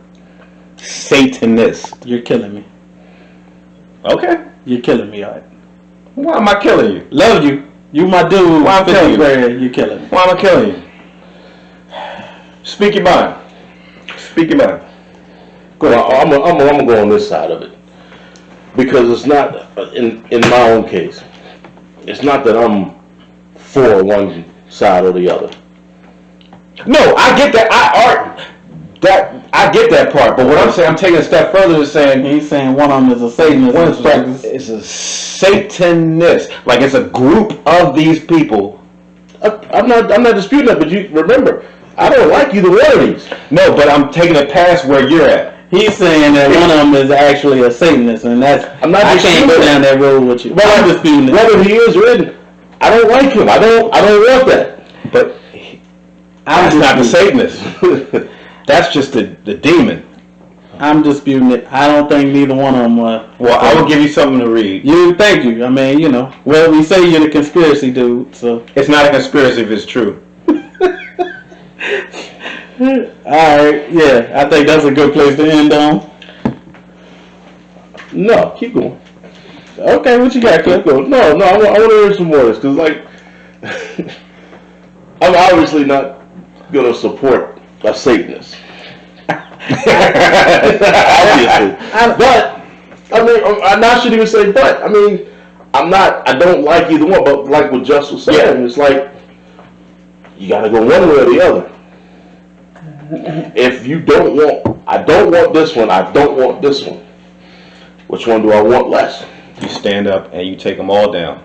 Satanist. You're killing me. Okay. You're killing me, all right. Why am I killing you? Love you. You my dude. Why I'm killing you? You're killing me. Why am I killing you? Speak your mind. Speak your mind. Go ahead. I'm gonna go on this side of it because it's not in my own case. It's not that I'm for one side or the other. No, I get that. I get that part. But what I'm saying, I'm taking a step further to saying He's saying one of them is a Satanist. one is a Satanist. Like it's a group of these people. I'm not disputing that, but you remember, I don't like either one of these. No, but I'm taking it past where you're at. He's saying that one of them is actually a Satanist, and I can't go down that road with you. But I'm disputing it. Whether he is or isn't, I don't like him. I don't want that. But that's not the Satanist. That's just the demon. I'm disputing it. I don't think neither one of them are. Well, I will give you something to read. Thank you. I mean, well, we say you're the conspiracy dude, so. It's not a conspiracy if it's true. Alright, yeah, I think that's a good place to end on. No, keep going. Okay, what you got, Cliff? Keep going. No, I want to hear some more of this because, like, I'm obviously not going to support a Satanist. Obviously. But, I mean, I shouldn't even say but. I mean, I don't like either one, but like what Just was saying, it's like, you got to go one way or the other. If you I don't want this one, I don't want this one. Which one do I want less? You stand up and you take them all down.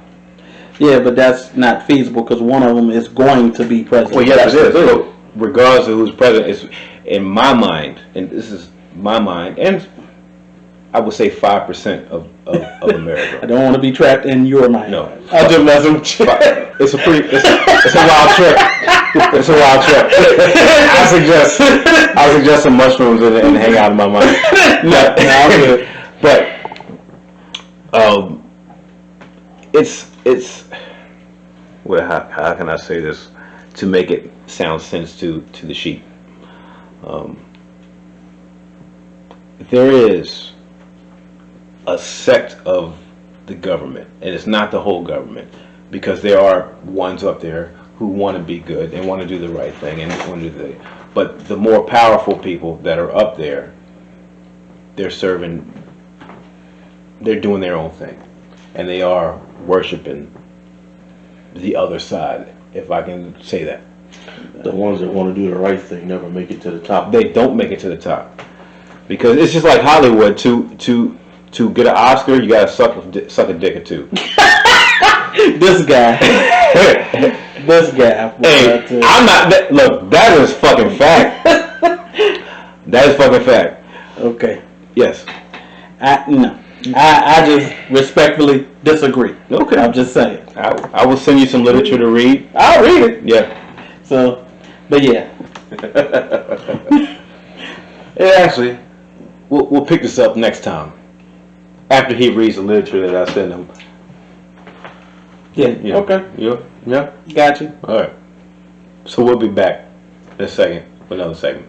Yeah, but that's not feasible because one of them is going to be president. Well, yes, it is. So, regardless of who's president, it's in my mind, and this is my mind, and I would say 5% of America. I don't want to be trapped in your mind. No, I'll just mess with you. it's a wild trip. It's a wild trip. I suggest some mushrooms and hang out in my mind. No, I'm good. But it's well, how can I say this to make it sound sense to the sheep? There is a sect of the government, and it's not the whole government, because there are ones up there who want to be good and want to do the right thing and want to do but the more powerful people that are up there, they're doing their own thing, and they are worshiping the other side, if I can say that. The ones that want to do the right thing never make it to the top. They don't make it to the top, because it's just like Hollywood. To get an Oscar, you gotta suck a dick or two. This guy. This guy. Hey, I'm not. Look, that is fucking fact. That is fucking fact. Okay. Yes. No. I just respectfully disagree. Okay. I'm just saying. I will send you some literature to read. I'll read it. Yeah. So, but yeah. actually, we'll pick this up next time after he reads the literature that I sent him. Yeah. Okay. Yeah. Got you. All right. So we'll be back in a second with another segment.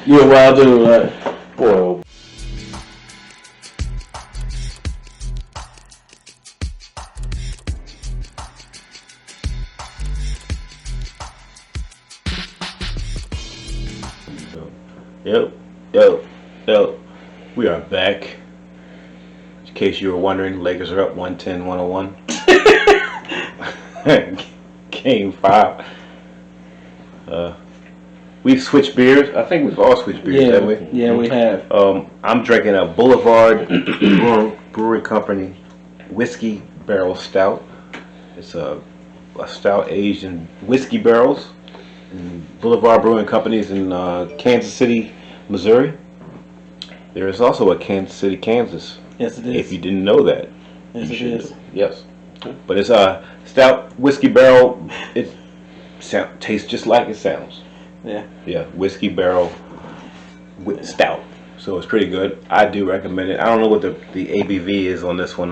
You're a wild dude, right? Boy, Yo. We are back. In case you were wondering, Lakers are up 110-101. Game 5. We've switched beers. I think we've all switched beers, haven't we? Yeah, we have. I'm drinking a Boulevard Brewing Company whiskey barrel stout. It's a stout aged in whiskey barrels. And Boulevard Brewing Company is in Kansas City, Missouri. There is also a Kansas City, Kansas. Yes, it is. If you didn't know that. Yes, you it should is. know. Yes. But it's a stout whiskey barrel. It tastes just like it sounds. Yeah. Yeah, whiskey barrel with stout. So it's pretty good. I do recommend it. I don't know what the ABV is on this one.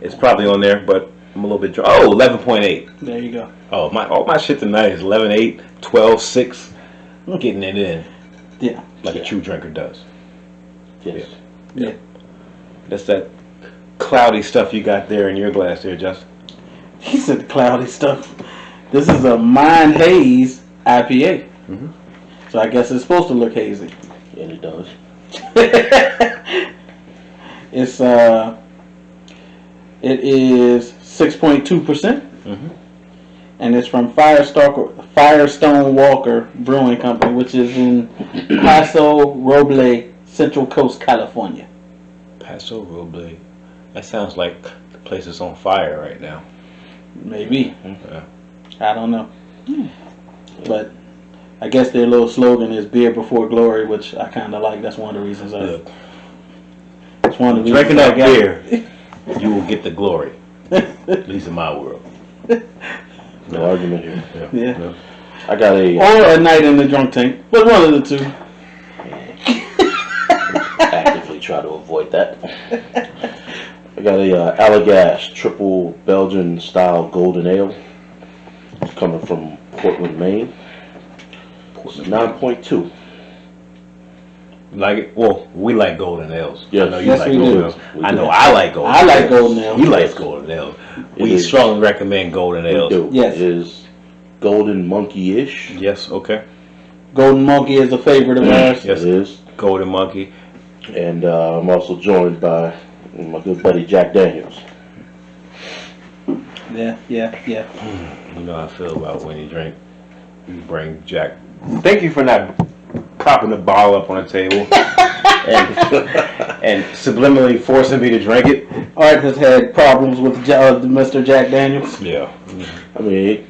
It's probably on there, but I'm a little bit drunk. Oh, 11.8. There you go. Oh, all my shit tonight is 11.8, 12.6. Getting it in. Yeah. Like a true drinker does. yes. Yeah. That's that cloudy stuff you got there in your glass there, Justin. He said cloudy stuff. This is a Mind Haze IPA. Mhm. So I guess it's supposed to look hazy. And it does. It is 6.2%. Mhm. And it's from Firestone Walker Brewing Company, which is in Paso Robles, Central Coast, California. Paso Robles. That sounds like the place is on fire right now. Maybe. Yeah. I don't know. But I guess their little slogan is beer before glory, which I kind of like. That's one of the reasons Look, That's one of the drinking reasons that I got beer, you will get the glory. At least in my world. No argument here. Yeah. I got a Or a night in the drunk tank. But one of the two. actively try to avoid that. I got a Allagash triple Belgian style golden ale. It's coming from Portland, Maine. It's 9.2. Like it? Well, we like golden ales. Yes. I know you Yes, like we golden do. ales. We I do. know I like golden I like ales. golden ale. He likes golden ales. It We is. strongly recommend golden We ales. do. Yes. It is golden monkey-ish. Yes, okay. Golden Monkey is a favorite of ours. Yes. It is. Golden Monkey. And I'm also joined by my good buddy Jack Daniels. Yeah. You know how I feel about when you drink. You bring Jack. Thank you for not propping the bottle up on the table and subliminally forcing me to drink it. Art has had problems with Mr. Jack Daniels. Yeah. I mean,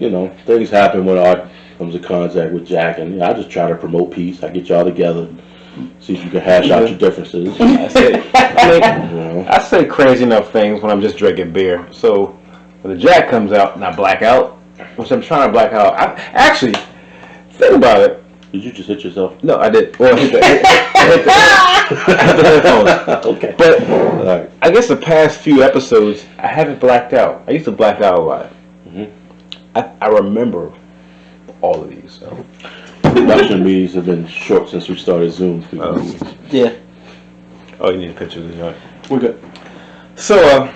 things happen when Art comes in contact with Jack, and I just try to promote peace. I get y'all together, see if you can hash out your differences. I say crazy enough things when I'm just drinking beer. So when the Jack comes out and I black out, which I'm trying to black out, actually, think about it. Did you just hit yourself? No, I did. Well, I hit the headphones. Okay. But I guess the past few episodes, I haven't blacked out. I used to black out a lot. Mhm. I remember all of these. So. Production meetings have been short since we started Zoom. Yeah, Oh, you need a picture of the joint. we're good. So,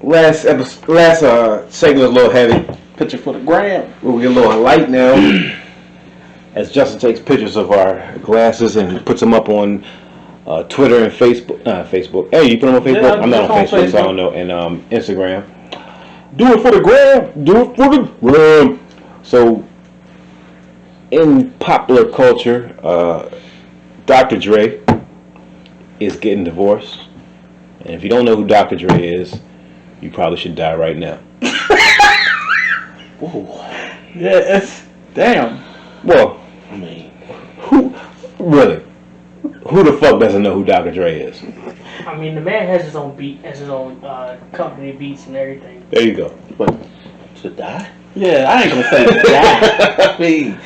last segment was a little heavy. Picture for the gram. We'll get a little light now. As Justin takes pictures of our glasses and puts them up on Twitter and Facebook. Facebook. Hey, you put them on Facebook? Yeah, I'm not on it's on Facebook, so I Facebook. don't know. And Instagram. Do it for the gram. Do it for the gram. So, in popular culture, Dr. Dre is getting divorced. And if you don't know who Dr. Dre is, you probably should die right now. Whoa. Yeah, damn. Well, I mean, who the fuck doesn't know who Dr. Dre is? I mean, the man has his own beat, has his own company beats and everything. There you go. but To die? Yeah, I ain't gonna say that. I mean,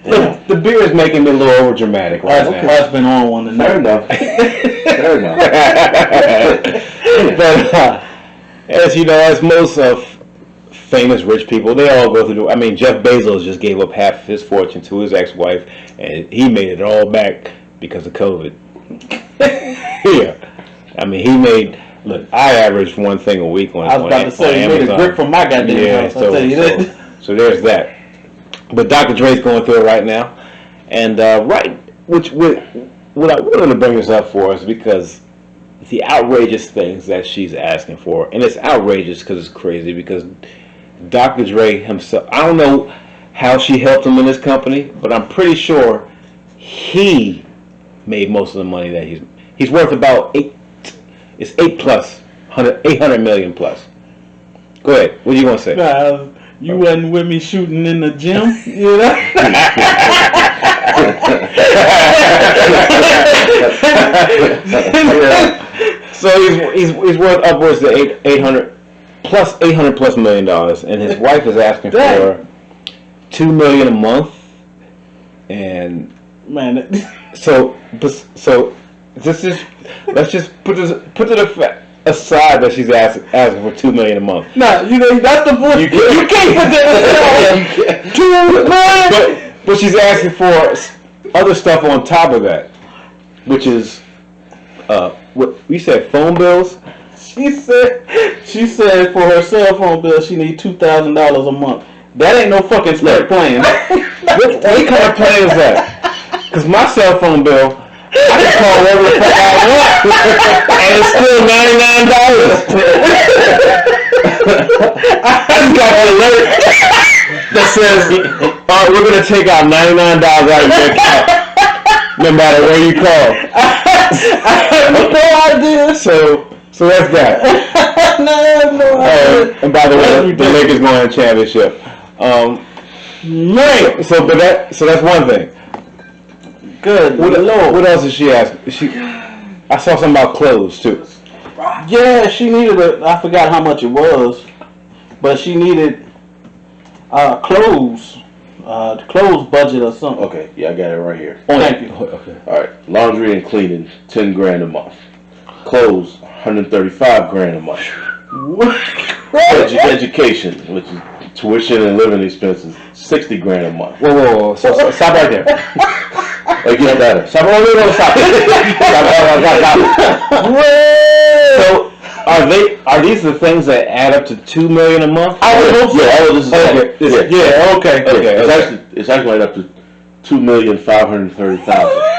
Look, the beer is making me a little over dramatic right now. I've been on one tonight. fair enough. Fair enough. But as you know, as most of famous rich people, they all go through. I mean, Jeff Bezos just gave up half of his fortune to his ex-wife, and he made it all back because of COVID. Yeah, I mean, he made. Look, I averaged one thing a week on. I was about to say, you made a grip from my goddamn house. I'll tell you that. So there's that. But Dr. Dre's going through it right now, and what I wanted to bring this up for is because the outrageous things that she's asking for, and it's outrageous because it's crazy. Because Dr. Dre himself, I don't know how she helped him in this company, but I'm pretty sure he made most of the money that he's worth about $8 plus, 800 million plus. Go ahead. What are you gonna say? You wasn't with me shooting in the gym, you know? So he's worth upwards of $800 plus million, and his wife is asking for $2 million a month, and Man, so this is, let's just put it aside that she's asking for $2 million a month. nah, you know, that's the point. You can't put that $2 million. But she's asking for other stuff on top of that, which is what we said, phone bills. She said for her cell phone bill she need $2,000 a month. That ain't no fucking smart plan. What kind of plan is that? Because my cell phone bill, I can call wherever the fuck I want, and it's still $99. I just got an alert that says, "All right, we're gonna take out $99 out of your account, no matter where you call." I have no idea. So that's that. I have no idea. And by the way, the Lakers going to the championship. Man, So that's one thing. good What Lord. else did she ask? I saw something about clothes too. Yeah, she needed I forgot how much it was, but she needed clothes, clothes budget or something. Okay, yeah, I got it right here. Thank you. Okay. All right, laundry and cleaning, $10,000 a month. Clothes, $135,000 a month. Education, which is tuition and living expenses, $60,000 a month. Whoa. So stop right there. It gets better. Stop. So are these the things that add up to $2 million a month? I would hope so. Yeah, all of this is Okay. It's actually right up to $2,530,000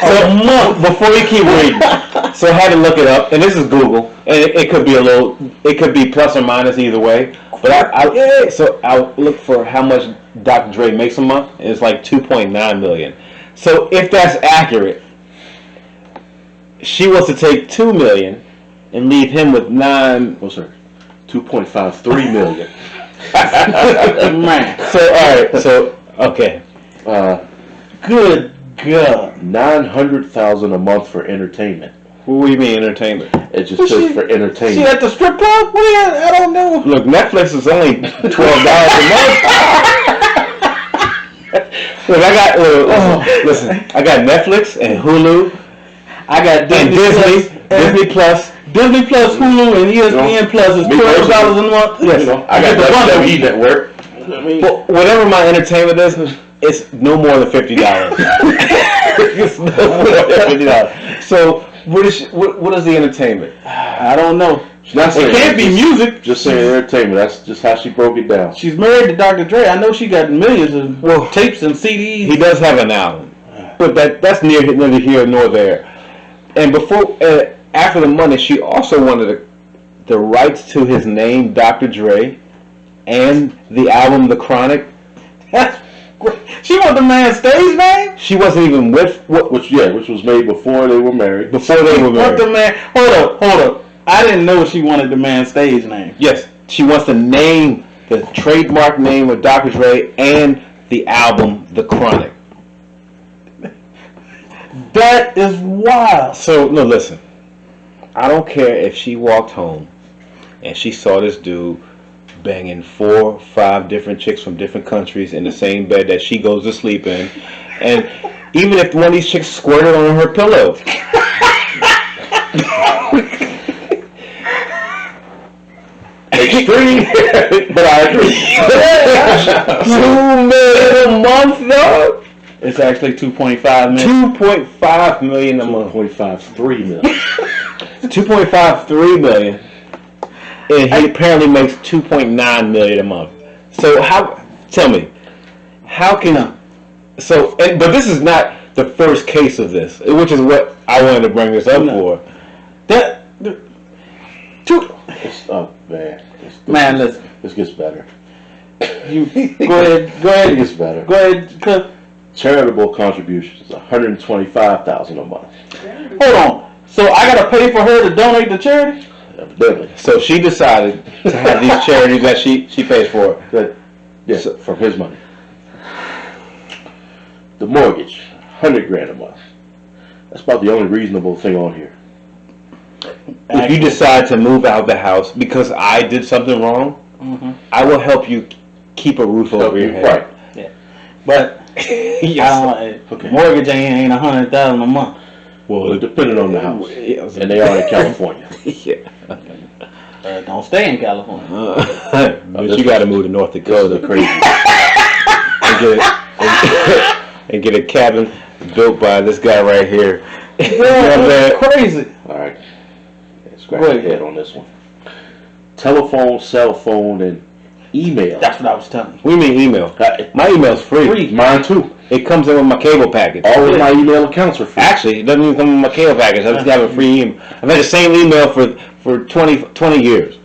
a month. Before you keep reading, so I had to look it up, and this is Google, and it could be it could be plus or minus either way. But I'll look for how much Dr. Dre makes a month, and it's like $2.9 million. So if that's accurate, she wants to take $2 million and leave him with $2.53 million. Man, So all right, so okay. good God. $900,000 a month for entertainment. What do you mean entertainment? It just says for entertainment. She at the strip club? I don't know. Look, Netflix is only $12 a month. Look, listen, I got Netflix and Hulu. I got Disney Plus. Disney Plus, Hulu, and ESPN Plus is $12 a month. Yes, I got the WWE network. I mean, but whatever my entertainment is, it's no more than $50. It's no more than $50. So what is the entertainment? I don't know. It can't be music. Just saying entertainment. That's just how she broke it down. She's married to Dr. Dre. I know she got millions of tapes and CDs. He does have an album, but that's neither here nor there. And after the money, she also wanted the rights to his name, Dr. Dre, and the album, The Chronic. She want the man's stage name? She wasn't even with which was made before they were married. Before they were married. What the man? Hold up. I didn't know she wanted the man's stage name. Yes, she wants the trademark name of Dr. Dre and the album, The Chronic. That is wild. So, no, listen. I don't care if she walked home and she saw this dude banging 4 or 5 different chicks from different countries in the same bed that she goes to sleep in, and even if one of these chicks squirted on her pillow. Extreme, but I agree. $2 million a month, dog. It's actually 2.5 million. 2.5 million a month. 2.53 million. 2.53 million, and he apparently makes 2.9 million a month. So tell me, how can but this is not the first case of this, which is what I wanted to bring this up for. It's man. Man, listen. This gets better. You go ahead. It gets better. Go ahead. Cliff. Charitable contributions, $125,000 a month. Hold on. So I gotta pay for her to donate to charity? Evidently. So she decided to have these charities that she pays for. Yes, from his money. The mortgage, $100,000 a month. That's about the only reasonable thing on here. If you decide to move out the house because I did something wrong, I will help you keep a roof over your head. Right. Yeah. But Yes. mortgage ain't $100,000 a month. Well, depending on the house. And they are in California. Yeah. Don't stay in California. But you got to move to North Dakota, Crazy. and get a cabin built by this guy right here. That's crazy. All right. Scratch your head on this one. Telephone, cell phone, and email. That's what I was telling you. We mean email. My email's free. Mine too. It comes in with my cable package. All of my email accounts are free. Actually, it doesn't even come with my cable package. I just have a free email. I've had the same email for 20 years.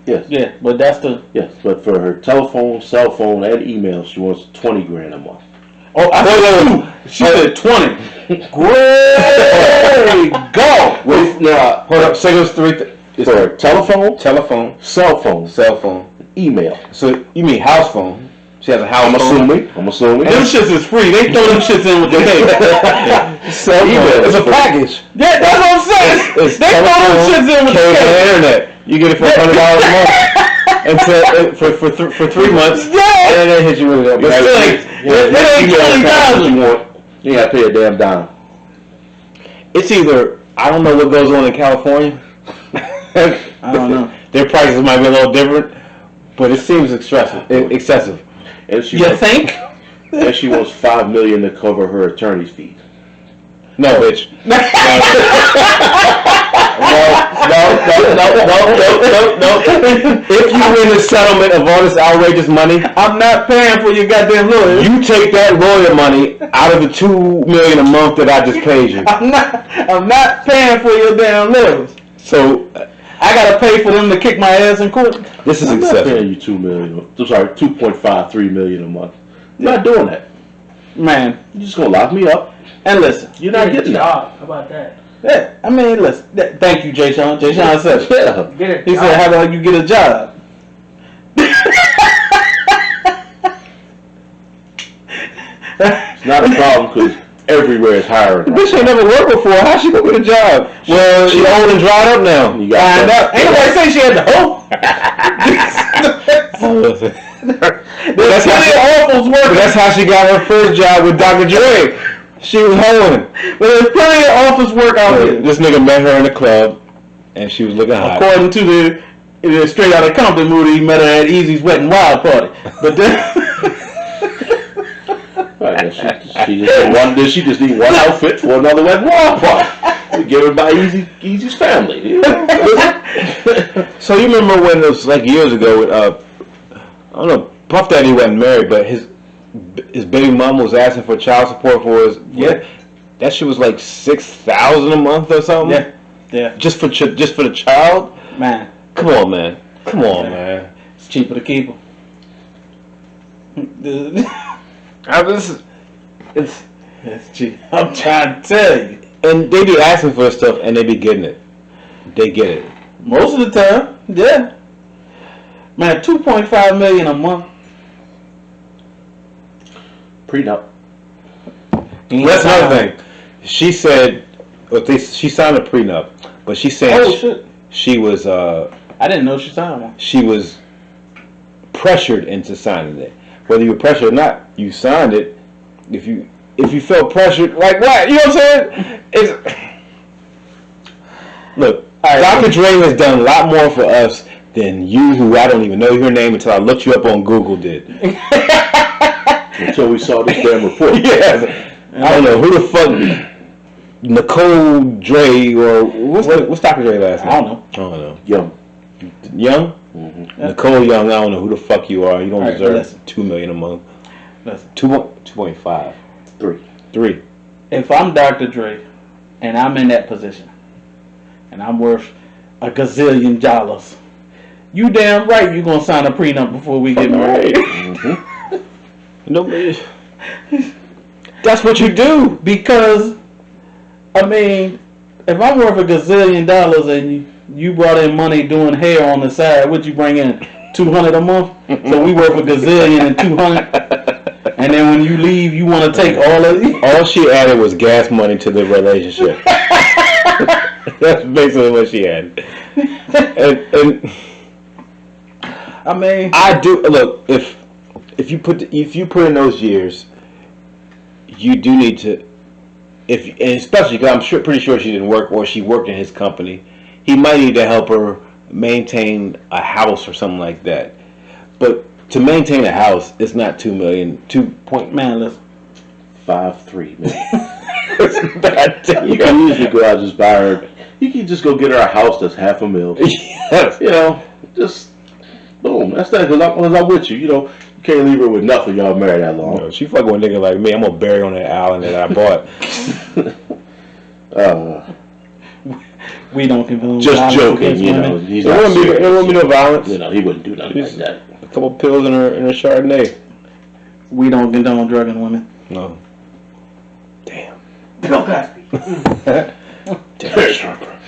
Yes. Yeah, but that's the... Yes, but for her telephone, cell phone, and email, she wants $20,000 a month. Oh, I said she said 20. Great go. Wait, now, Hold up. Say those three. for telephone, cell phone, email. So you mean house phone? She has a house phone. I'm assuming. Them shits is free. They throw them shits in with the cable. Cell phone. It's a package. Yeah, that's what I'm saying. It's They throw them shits in with the cable, cable. and internet. You get it for $100 a month until for 3 months. Yeah. And then they hit you with it. But still, It ain't $20,000. You gotta pay a damn dime. it's either I don't know what goes on in California. I don't know. Their prices might be a little different, but it seems excessive. And she You wants, think? and she wants $5 million to cover her attorney's fees. No, bitch. No. If you win the settlement of all this outrageous money, I'm not paying for your goddamn lawyer. you take that lawyer money out of the $2 million a month that I just paid you. I'm not paying for your damn lawyers. So I gotta pay for them to kick my ass in court. this is I'm not excessive. paying you $2.53 million a month. I'm not doing that. Man, You're just gonna lock me up. and listen. You're not getting that. How about that? Yeah, I mean, listen. Thank you, Jay Sean. Jay Sean said it. Yeah. Get it. He said, how about you get a job? It's not a problem because everywhere is hiring. The bitch ain't never worked before. How's she gonna get a job? Well, she old and dried up now. You got Find that. out. Ain't nobody say she had the hope. There's plenty of awfuls But working. that's how she got her first job with Dr. Dre. She was hoeing. But there's plenty of office work out here. This nigga met her in the club, and she was looking hot. According to the Straight Outta Compton movie, he met her at Easy's Wet and Wild party. But then... Right, she just need one outfit for another wet wall party. Give it by Easy's family. You know? So you remember when it was like years ago? I don't know. Puff Daddy wasn't married, but his baby mom was asking for child support for his. Yeah. That shit was like $6,000 a month or something. Yeah. Just for the child. Man, Come on, man. Come on, man. it's cheaper to keep them. It's It's cheap. I'm trying to tell you. and they be asking for stuff and they be getting it. They get it. Most of the time, yeah. Man, $2.5 million a month. Prenup. That's another thing. She said, she signed a prenup, but she said Oh shit! she was I didn't know she signed one. she was pressured into signing it. Whether you were pressured or not, you signed it. If you felt pressured, like what? You know what I'm saying? Look, Dr. Dre has done a lot more for us than you, who I don't even know your name until I looked you up on Google, did. Until we saw this damn report. Yes. I don't know who the fuck Nicole Dre or what's Dr. Dre last name? I don't know. Young. Young? Mm-hmm. Nicole Young, I don't know who the fuck you are. You don't All right, deserve listen. $2 million a month. Listen. 2.5. 3. If I'm Dr. Dre and I'm in that position and I'm worth a gazillion dollars, you damn right you're gonna sign a prenup before we get married. Mm-hmm. No, that's what you do. Because, I mean, if I'm worth a gazillion dollars and you brought in money doing hair on the side, what'd you bring in? $200 a month? So we worth a gazillion and 200. And then when you leave, you want to take all of it? All she added was gas money to the relationship. That's basically what she added. And I mean, I do look, if you put in those years, you do need to, and especially because I'm pretty sure she didn't work, or she worked in his company. He might need to help her maintain a house or something like that. But to maintain a house, it's not $2 million. Man, listen. 5.3 million. It's bad. You can usually go out and just buy her. You can just go get her a house that's $500,000. Yes. You know, just boom. That's that. Because I'm with you. You know, you can't leave her with nothing. Y'all married that long. No, she fucking with a nigga like me. I'm gonna bury on that island that I bought. We don't condone Just violence joking. against You know, women. he's There not wouldn't serious. be no violence. You know, he wouldn't do nothing like that. A couple pills in her Chardonnay. We don't condone drugging women. No. Damn. Bill Cosby. Terry Sharper.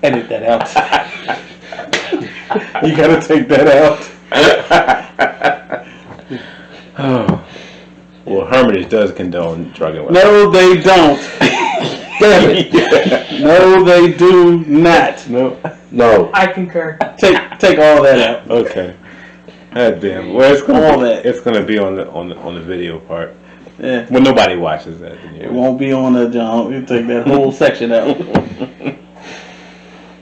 Edit that out. You gotta take that out. Oh. Well, Hermitage does condone drugging women. No, they don't. Damn it. No, they do not. No. I concur. Take all that out. Okay. God damn. Well, it's gonna All be, that. It's gonna be on the video part. Yeah. Well, nobody watches that. It won't be on the John. You take that whole section out.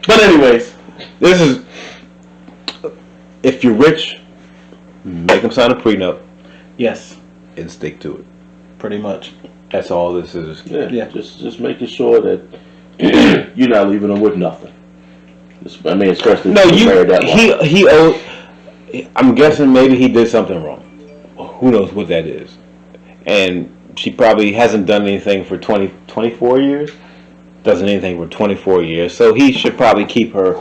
But anyways, This is, if you're rich, make them sign a prenup yes, and stick to it. pretty much. That's all this is. Yeah. Just making sure that you're not leaving them with nothing. I mean, especially No, if you married that long. he owed. I'm guessing maybe he did something wrong. Who knows what that is? And she probably hasn't done anything for 24 years. Doesn't anything for 24 years. So he should probably keep her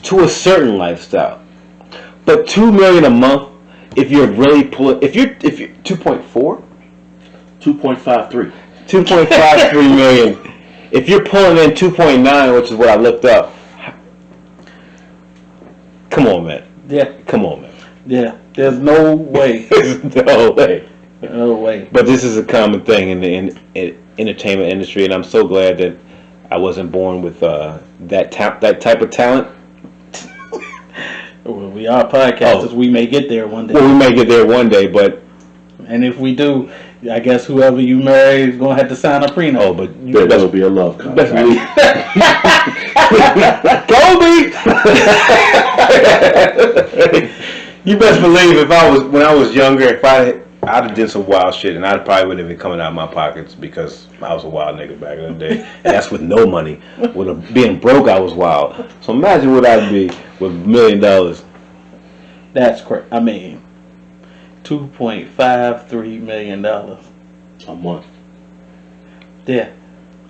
to a certain lifestyle. But $2 million a month, if you're really if you're 2.4, 2.53. 2.53 million. If you're pulling in 2.9, which is what I looked up. Come on, man. Yeah, Come on, man. yeah. There's no way. There's no way. No way. But this is a common thing in the entertainment industry, and I'm so glad that I wasn't born with that type of talent. Well, we are podcasters. Oh. We may get there one day. Well, we may get there one day, but And if we do, I guess whoever you marry is going to have to sign a prenup. but you There best will be a love best contract. believe Kobe. You best believe when I was younger, if I'd have did some wild shit, and I probably wouldn't have been coming out of my pockets because I was a wild nigga back in the day. And that's with no money. Being broke, I was wild. So imagine what I'd be with $1 million. That's correct. I mean, $2.53 million. A month. Yeah.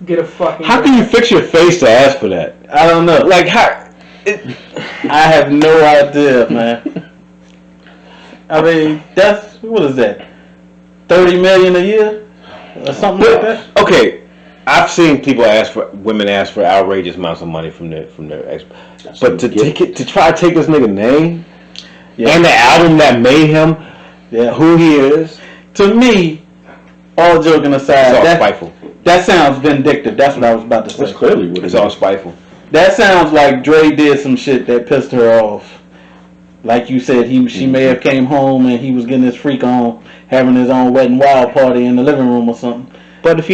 Get a fucking. How can you fix your face to ask for that? I don't know. Like how? I have no idea, man. I mean, what is that? $30 million a year? Or something like that? Okay, I've seen women ask for outrageous amounts of money from their ex. But to try to take this nigga name and the album that made him who he is, to me, all joking aside, it's all spiteful. that sounds vindictive. That's what I was about to say. That's clearly what It's it all is. spiteful. That sounds like Dre did some shit that pissed her off. Like you said, she may have came home and he was getting his freak on, having his own Wet and Wild party in the living room or something. But if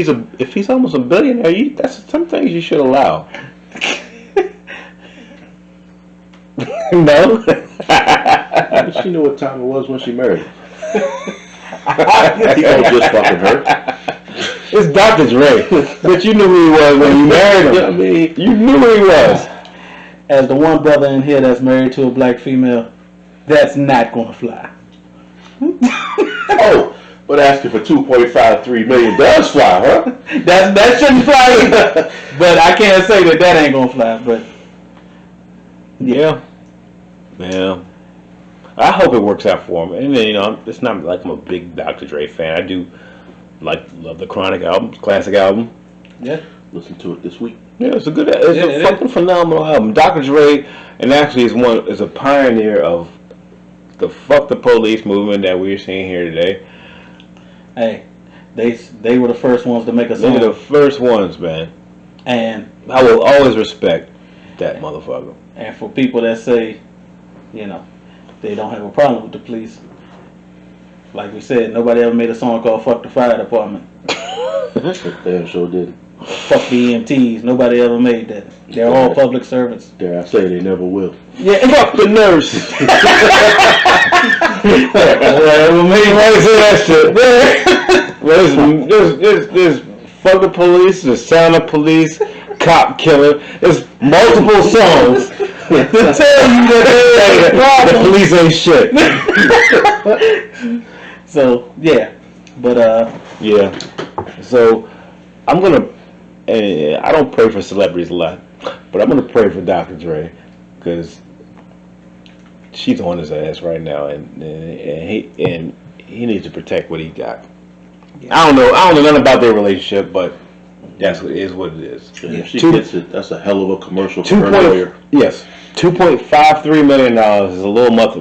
he's almost a billionaire, that's some things you should allow. No. She knew what time it was when she married him. He was just fucking her. It's Dr. Dre. But you knew who he was when you married him. Yeah, I mean, You knew who he was. As the one brother in here that's married to a black female, that's not gonna fly. oh, but asking for $2.53 million does fly, huh? That shouldn't fly either. But I can't say that ain't gonna fly. But Yeah. I hope it works out for him. And it's not like I'm a big Dr. Dre fan. I do love the Chronic album, classic album. yeah, Listen to it this week. Yeah, it's a fucking phenomenal album. Dr. Dre, and actually is a pioneer of the fuck the police movement that we're seeing here today. hey, they were the first ones to make a They were song, the first ones, man. and I will always respect that motherfucker. for people that say, they don't have a problem with the police. Like we said, nobody ever made a song called "Fuck the Fire Department." Damn sure did. Fuck the EMTs. Nobody ever made that. They're all public servants. Dare I say they never will. Yeah, Fuck the nurse. well, maybe Why you say that shit? There's fuck the police, there's sound of police, cop killer. There's multiple songs to tell you that the police ain't shit. So yeah, but Yeah. So I'm gonna. I don't pray for celebrities a lot, but I'm gonna pray for Dr. Dre because she's on his ass right now, and he needs to protect what he got. I don't know nothing about their relationship, but that's what it is. What it is. And if she gets it, that's a hell of a commercial for her 2. lawyer. Yes, $2.53 million is a little much a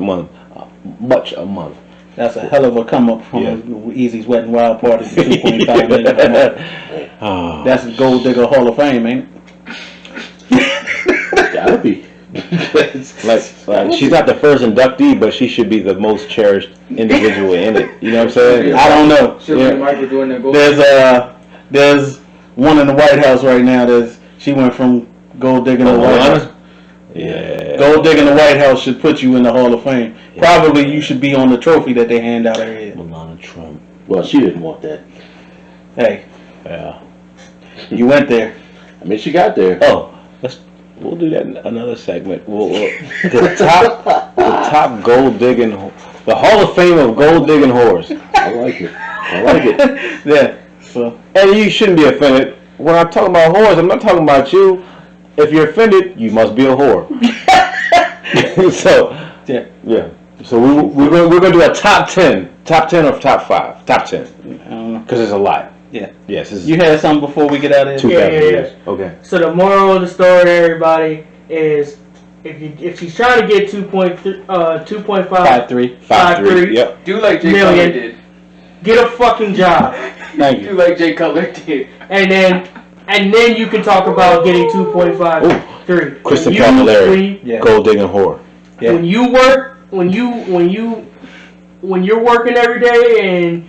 month. that's a hell of a come up from Easy's Wet and Wild party to $2.5 million. That's Gold Digger Hall of Fame, ain't it? Gotta be. Like she's not the first inductee, but she should be the most cherished individual in it. You know what I'm saying? I don't know. She'll be Michael Jordan and gold. There's one in the White House right now. She went from gold digging to the White House. Yeah. Gold digging the White House should put you in the Hall of Fame. Yeah. Probably you should be on the trophy that they hand out every year. Melania Trump. Well, she didn't want that. Hey, Yeah. you went there. I mean, she got there. Oh, we'll do that in another segment. The top gold digging, the Hall of Fame of gold digging whores. I like it. Yeah. So, and you shouldn't be offended. When I'm talking about whores, I'm not talking about you. If you're offended, you must be a whore. So yeah. So we're gonna do a top 10 or top 5, top 10 because there's a lot. Yeah. Yes. You had something before we get out of here? Yeah. Okay. So the moral of the story to everybody is if she's trying to get 2.5, 5.3. Yep. Do like Jay million. Cutler did. Get a fucking job, Thank Do you. like Jay Cutler did. and then you can talk about getting 2.53. Kristen Cavallari, Yeah. gold digging whore. Yeah. When you work, when you're working every day, and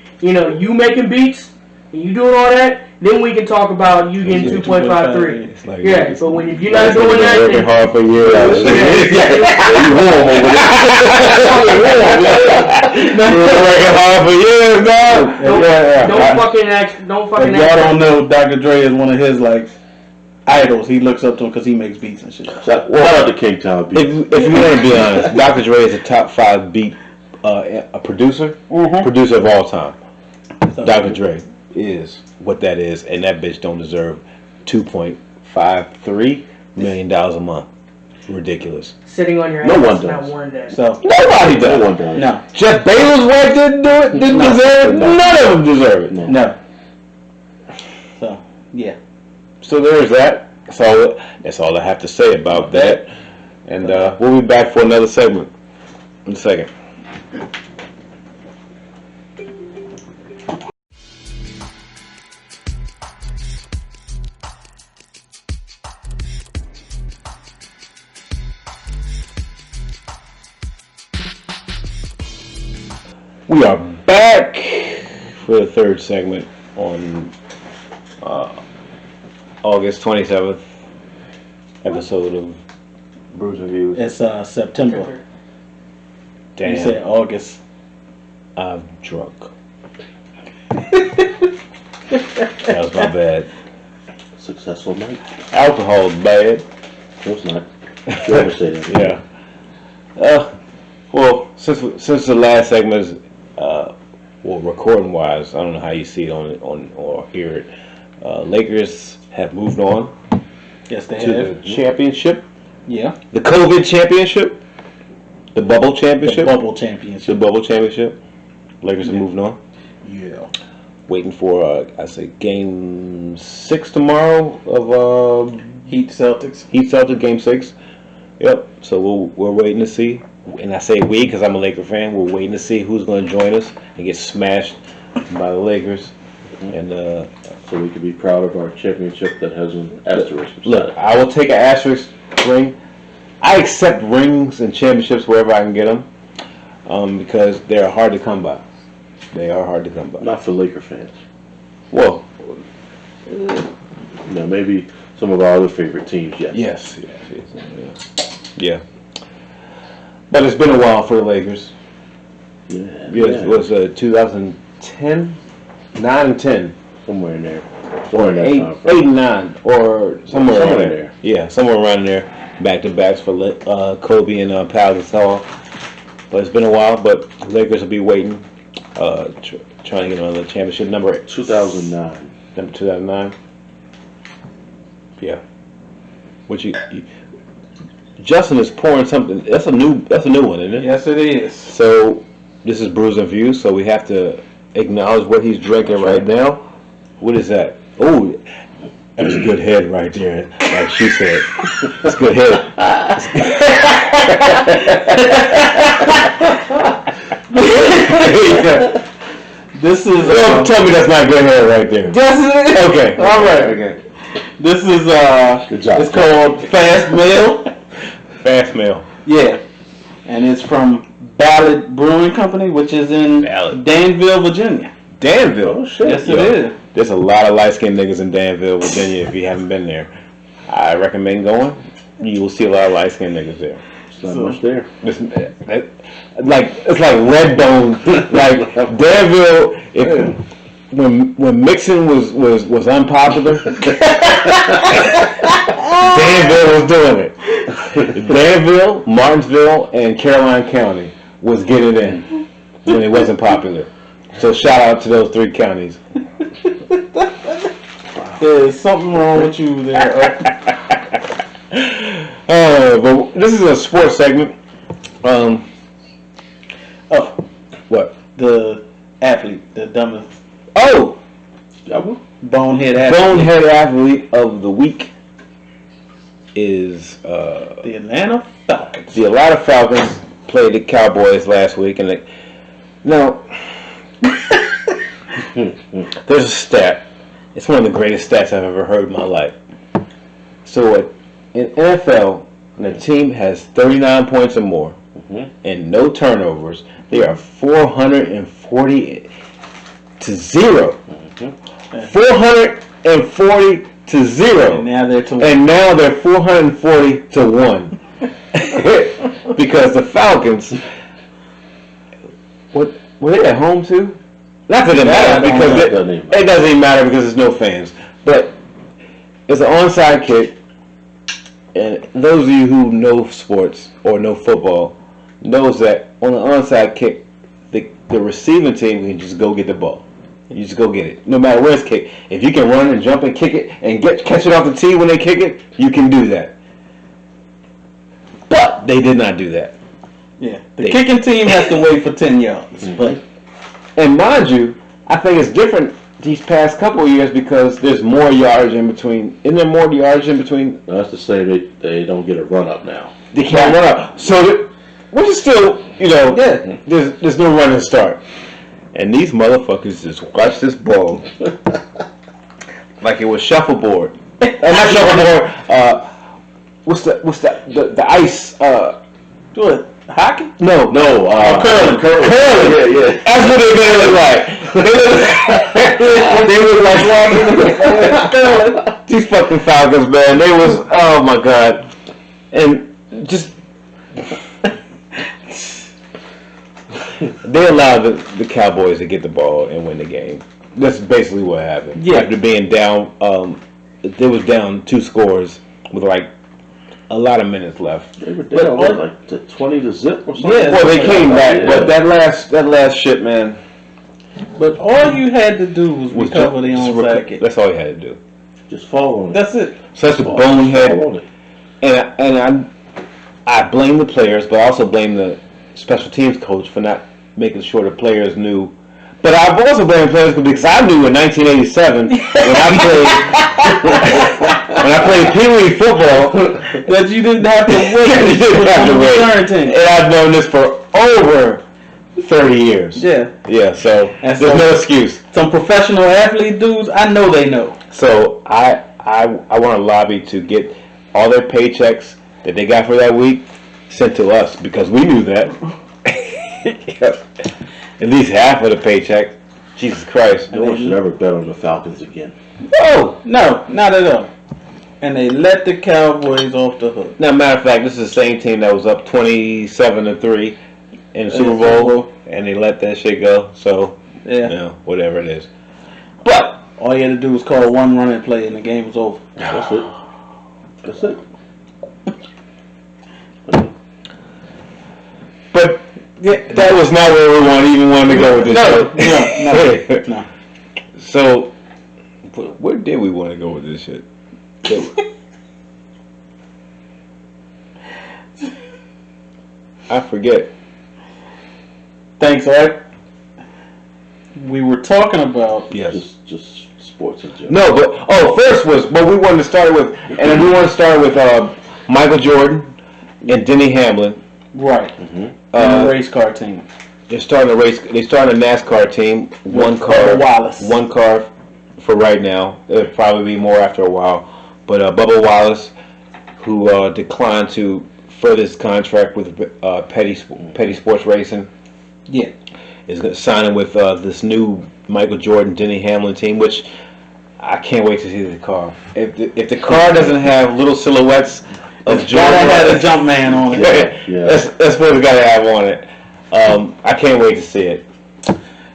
you making beats, and you doing all that, then we can talk about you getting 2.53. It's like, Yeah, but if you're not doing that, working then hard for years. Working hard for years, dog. don't fucking If y'all don't know, Dr. Dre is one of his idols. He looks up to him because he makes beats and shit. Shout out to King Town Beat. If you want to be honest, Dr. Dre is a top 5 beat a producer of all time. Dr. Dre is what that is, and that bitch don't deserve $2.53 million a month. Ridiculous. sitting on your No ass one is not does. one day. So, Nobody does. No one does. no. Jeff Bezos' wife didn't do it. Didn't deserve it. No. None of them deserve it. No. So, yeah. So there's that. That's all I have to say about that. And we'll be back for another segment in a second. We are back for the third segment on August 27th episode of Brews and Views. It's September. Damn. You said August. I'm drunk. That was my bad. Successful night. Alcohol's bad. No, it's not. You ever say that? Yeah. Well, since the last segment is, recording wise, I don't know how you see it on or hear it. Lakers have moved on Yes, they to have. the championship, Yeah. the COVID championship, the bubble The championship, bubble championship. the bubble championship. Lakers have moved on. Yeah. Waiting for game 6 tomorrow of Heat Celtics. Heat Celtics game 6. Yep. So we're waiting to see, and I say we because I'm a Laker fan. We're waiting to see who's going to join us and get smashed by the Lakers. And So we can be proud of our championship that has an asterisk. look, I will take an asterisk ring. I accept rings and championships wherever I can get them, because they're hard to come by. They are hard to come by. Not for Laker fans. Well, Maybe some of our other favorite teams, yes. yes. Yeah. But it's been a while for the Lakers. Yeah. Yes, it was 2010, 9 and 10, Somewhere in there. Somewhere in that 8 time frame. and 9, or somewhere around Somewhere there. there. Yeah, somewhere around there. Back to backs for Kobe and Pau Gasol. But it's been a while. But the Lakers will be waiting, trying to get another championship. Number 2009. Number 2009. Yeah. Justin is pouring something. That's a new one, isn't it? Yes, it is. So this is Brews and Views, so we have to acknowledge what he's drinking right now. What is that? Oh, that's good head right there, like she said. That's good head. This is. Don't tell me that's not good head right there. Yes, it is. Okay. All right. Okay. This is Good job. It's called Fast Mail. Fast mail. Yeah, and it's from Ballard Brewing Company, which is in Ballard. Danville, Virginia. Danville. Oh, shit. Yes, Yo, it is. There's a lot of light-skinned niggas in Danville, Virginia. If you haven't been there, I recommend going. You will see a lot of light-skinned niggas there. It's not much there. It's like Redbone, like Danville. When Mixon was unpopular, Danville was doing it. Danville, Martinsville, and Caroline County was getting in when it wasn't popular. So shout out to those 3 counties. There's something wrong with you there. But this is a sports segment. What? The athlete, the dumbest Oh, bonehead athlete. bonehead athlete of the week is The Atlanta Falcons. the Atlanta Falcons played the Cowboys last week, and now there's a stat. It's one of the greatest stats I've ever heard in my life. So in NFL, when a team has 39 points or more and no turnovers, they are 440 to 0. 440 to 0. And now they're to And now they're 440 to 1. Because the Falcons, were they at home too? Not that it matters, because it doesn't even matter because there's no fans. But it's an onside kick, and those of you who know sports or know football knows that on an onside kick, the receiving team can just go get the ball. You just go get it, no matter where it's kicked. If you can run and jump and kick it and catch it off the tee when they kick it, you can do that. But they did not do that. Yeah, the kicking team has to wait for 10 yards. But And mind you, I think it's different these past couple of years because there's more yardage in between. Isn't there more yardage in between? That's to say they don't get a run up now. They can't run up. So, which is still, there's no run and start. And these motherfuckers just watch this ball like it was shuffleboard. Not shuffleboard. What's the ice? do it. Hockey? No. Curling. Curling. Yeah. That's what they're gonna look like. They look like these fucking Falcons, man. They was, oh my god, and just they allowed the Cowboys to get the ball and win the game. That's basically what happened. Yeah. After being down, they was down 2 scores with like a lot of minutes left. They were down like to 20-0 or something. Yeah, Well, they came back, Yeah. but that last shit, man. But all you had to do was recover the onside kick. That's all you had to do. Just fall on it. That's it. So that's the Fall bonehead. on it. And I blame the players, but I also blame the special teams coach for not making sure the players knew. But I've also blamed players because I knew in 1987 when I played Pee Wee football That you didn't have to wait. you didn't have to wait. Return team. And I've known this for over 30 years. Yeah. Yeah, so And there's so- no excuse. Some professional athlete dudes, I know they know. So I want to lobby to get all their paychecks that they got for that week sent to us because we knew that. At least half of the paycheck. Jesus Christ. No one should ever bet on the Falcons again. No, not at all. And they let the Cowboys off the hook. Now, matter of fact, this is the same team that was up 27-3 in the Super Bowl, and they let that shit go. So, Yeah. whatever it is. But All you had to do was call one running play and the game was over. That's it. That's it. But that was not where we even wanted to go with this. No. So, where did we want to go with this shit? I forget. Thanks, Art. We were talking about Just sports in general. No, but we wanted to start with, and we want to start with Michael Jordan and Denny Hamlin. right Mm-hmm. and the race car team. They're starting a race. They started a NASCAR team. One car. Bubba Wallace. One car for right now. There'll probably be more after a while. But Bubba Wallace, who declined to further his contract with Petty Sports Racing, Yeah. is signing with this new Michael Jordan, Denny Hamlin team, which I can't wait to see the car. If the car doesn't have little silhouettes of Jordan, Gotta have a jump man on it. Yeah. that's what we gotta have on it. I can't wait to see it.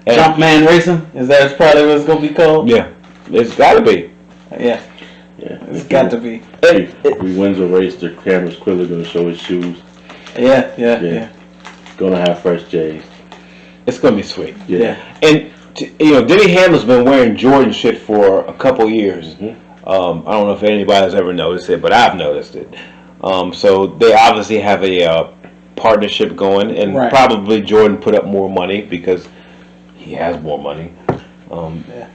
And Jump man racing? Is that probably what it's gonna be called? yeah, it's gotta be. Yeah. Yeah. It's got to be. If he wins a race, the camera's clearly going to show his shoes. Yeah. Going to have fresh J's. It's gonna be sweet. Yeah. And Denny Hamlin's been wearing Jordan shit for a couple years. Mhm. I don't know if anybody's ever noticed it, but I've noticed it. So they obviously have a partnership going, and Right. probably Jordan put up more money because he has more money.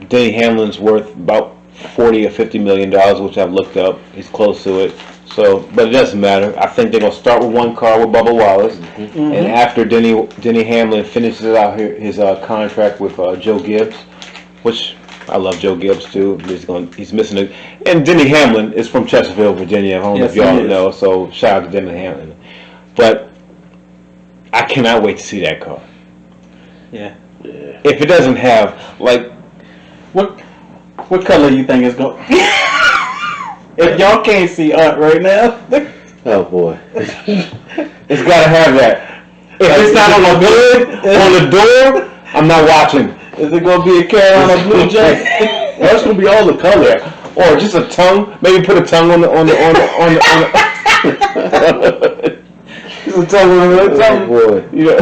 Denny Hamlin's worth about $40 or $50 million, which I've looked up. He's close to it. So, but it doesn't matter. I think they're gonna start with one car with Bubba Wallace, and after Denny Hamlin finishes out his contract with Joe Gibbs, which I love Joe Gibbs too. He's missing it. And Denny Hamlin is from Chesterfield, Virginia. I don't know if Yes, y'all he is. know. So shout out to Denny Hamlin. But I cannot wait to see that car. Yeah. Yeah. If it doesn't have like. What color you think it's going? If y'all can't see Art right now, Oh boy. It's gotta have that. If it's not on the hood, on the door, I'm not watching. is it gonna be a Carolina Blue Jay? That's going to be all the color. Or just a tongue. Maybe put a tongue on the just a tongue on the Oh tongue. boy. You know,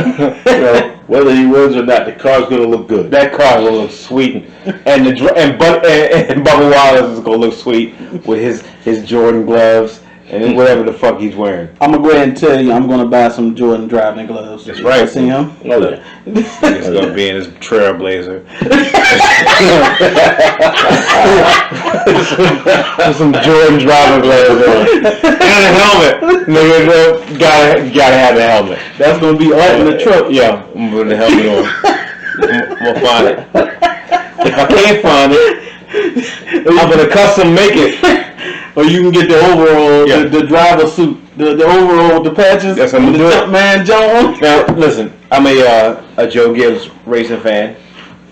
Whether he wins or not, the car's going to look good. that car will look sweet, and and Bubba Wallace is gonna look sweet with his Jordan gloves and whatever the fuck he's wearing. I'm gonna go ahead and tell you, I'm gonna buy some Jordan driving gloves. That's right. You see him? Oh yeah. He's gonna be in his Trailblazer. With some Jordan driving gloves on. And a helmet. Nigga, gotta have the helmet. That's gonna be Art in the truck. Yeah, I'm putting the helmet on. I'm gonna find it. If I can't find it, I'm gonna custom make it. Or you can get the overall, Yeah. the driver suit. The overall with the patches. That's what I'm the doing. top man John. Now, listen, I'm a Joe Gibbs racing fan.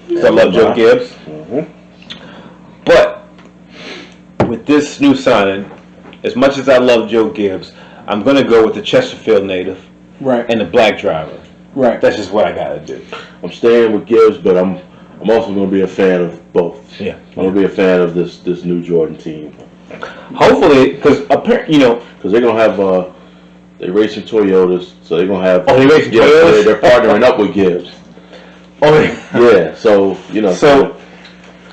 So I love Joe Gibbs. Mm-hmm. But with this new signing, as much as I love Joe Gibbs, I'm going to go with the Chesterfield native Right. and the black driver. Right. That's just what I got to do. I'm staying with Gibbs, but I'm also going to be a fan of both. Yeah. I'm going to be a fan of this new Jordan team. Hopefully, because apparently, Because they're going to have, they racing Toyotas, so they're going to have. Oh, they racing so Toyotas? they're partnering up with Gibbs. oh yeah. Yeah, so, So,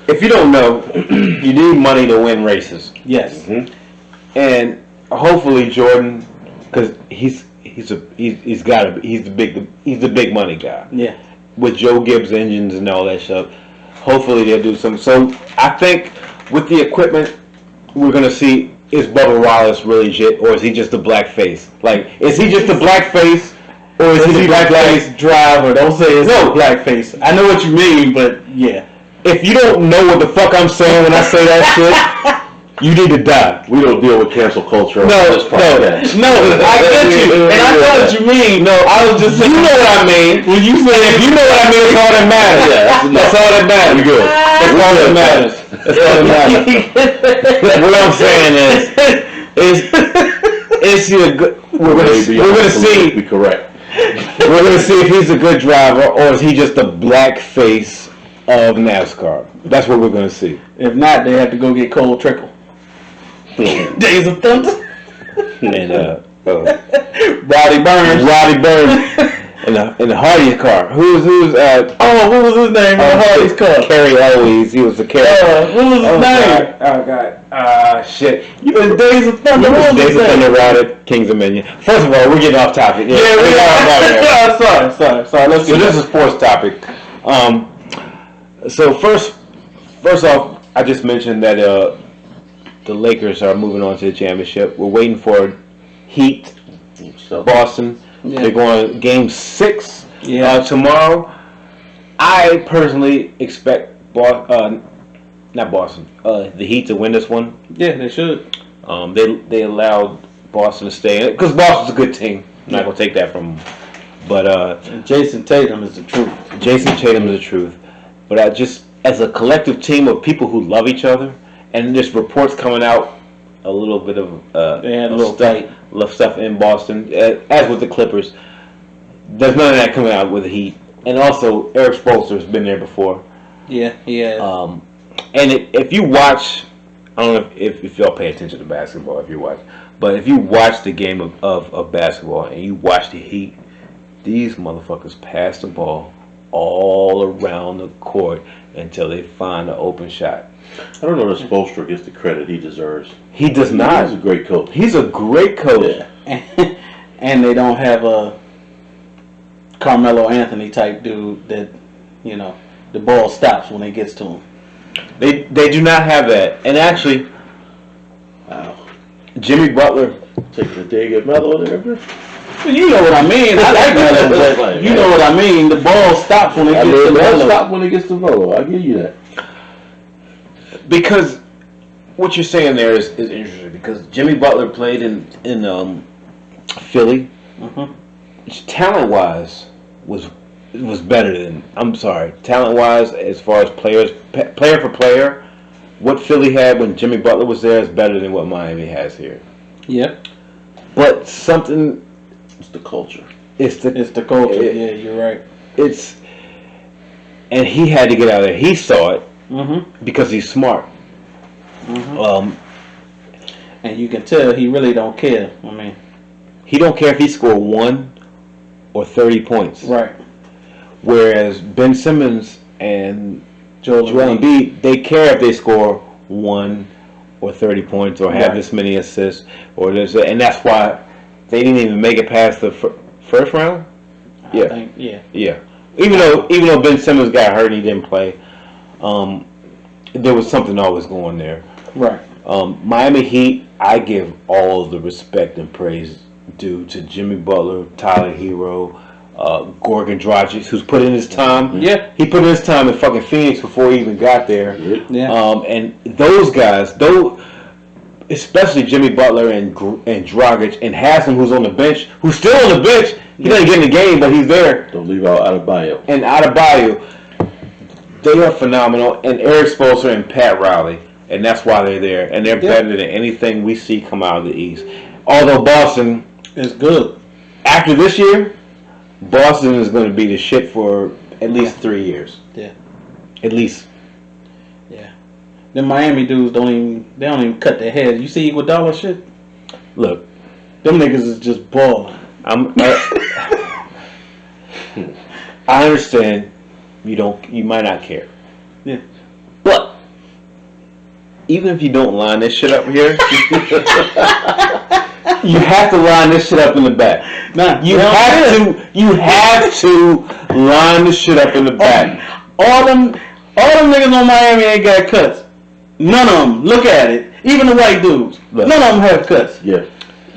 if you don't know, you need money to win races, Yes. Mhm. and hopefully Jordan, because he's the big money guy. Yeah. With Joe Gibbs engines and all that stuff. Hopefully they'll do some. So I think with the equipment, we're gonna see, is Bubba Wallace really legit, or is he just a black face? Like, is he just a black face, or is he the black face driver? Don't say it's no blackface. I know what you mean, but yeah. If you don't know what the fuck I'm saying when I say that shit, you need to die. we don't deal with cancel culture on this No, podcast. I get you, and I know what you mean. No, I was just saying. You know what I mean. When you say, if you know what I mean, it's all that matters. Yeah, that's all that matters. We good. That's all that matters. That's all that matters. What I'm saying is he a good? We're gonna see. Be correct. We're gonna see if he's a good driver or is he just the black face of NASCAR. That's what we're gonna see. If not, they have to go get Cole Trickle. Days of Thunder. And Roddy Burns. in the Hardy's car. Who's what was his name? Hardy's car. Kerry Always. He was the Kerry. What was his name? God. Shit. In Days of Thunder. What was Days his of name? Thunder routed Kings of Minion. First of all, we're getting off topic. Yeah, we are. are. Sorry. Let's So do this is a sports topic. So first off, I just mentioned that the Lakers are moving on to the championship. We're waiting for Heat, Boston. Yeah. They're going Game 6 Yeah. tomorrow. I personally expect the Heat to win this one. Yeah, they should. They allowed Boston to stay in it because Boston's a good team. I'm not gonna take that from them. But And Jason Tatum is the truth. Jason Tatum is the truth. But I just, as a collective team of people who love each other, and there's reports coming out, a little bit of They had a little stuff in Boston, as with the Clippers. There's none of that coming out with the Heat. And also, Eric Spoelstra's been there before. Yeah, yeah. And if you watch, I don't know if y'all pay attention to basketball, if you watch, but if you watch the game of basketball and you watch the Heat, these motherfuckers pass the ball all around the court until they find an open shot. I don't know that Spoelstra gets the credit he deserves. He does not. He's a great coach. He's a great coach. Yeah. And they don't have a Carmelo Anthony type dude that, the ball stops when it gets to him. They do not have that. And actually, Wow. Jimmy Butler. Take the dig at Melo there, bro. Well, you know what I mean. I like Melo, but you know what I mean. The ball stops when it gets to Melo. Stop when it gets to Melo. I give you that. Because what you're saying there is interesting. Because Jimmy Butler played in Philly. Mm-hmm. Talent-wise, was better than. I'm sorry. Talent-wise, as far as player for player, what Philly had when Jimmy Butler was there is better than what Miami has here. Yep. But something. It's the culture. It's the culture. Yeah, you're right. And he had to get out of there. He saw it because he's smart. Mm-hmm. And you can tell he really don't care. I mean, he don't care if he scored 1 or 30 points. Right. Whereas Ben Simmons and Joel Embiid, they care if they score 1 or 30 points or have Right. this many assists or this, and that's why they didn't even make it past the first round. I think, yeah. Yeah. Even though Ben Simmons got hurt and he didn't play, there was something always going there. Right. Miami Heat, I give all the respect and praise due to Jimmy Butler, Tyler Hero, Goran Dragic, who's put in his time. Yeah. He put in his time in fucking Phoenix before he even got there. Yeah. And those guys, though, especially Jimmy Butler and Dragic and Haslam, who's on the bench, who's still on the bench. He doesn't get in the game, but he's there. Don't leave out Adebayo. And Adebayo, they are phenomenal. And Eric Spoelstra and Pat Riley, and that's why they're there. And they're better than anything we see come out of the East. Although Boston is good. After this year, Boston is going to be the shit for at least 3 years. Yeah. At least. Yeah. The Miami dudes don't even cut their heads. You see Iguodala shit? Look, them niggas is just balling. I understand you might not care. Yeah. But even if you don't line this shit up here, you have to line this shit up in the back. Nah, you have to line this shit up in the back. All them niggas on Miami ain't got cuts. None of them. Look at it. Even the white dudes. Look. None of them have cuts. Yeah.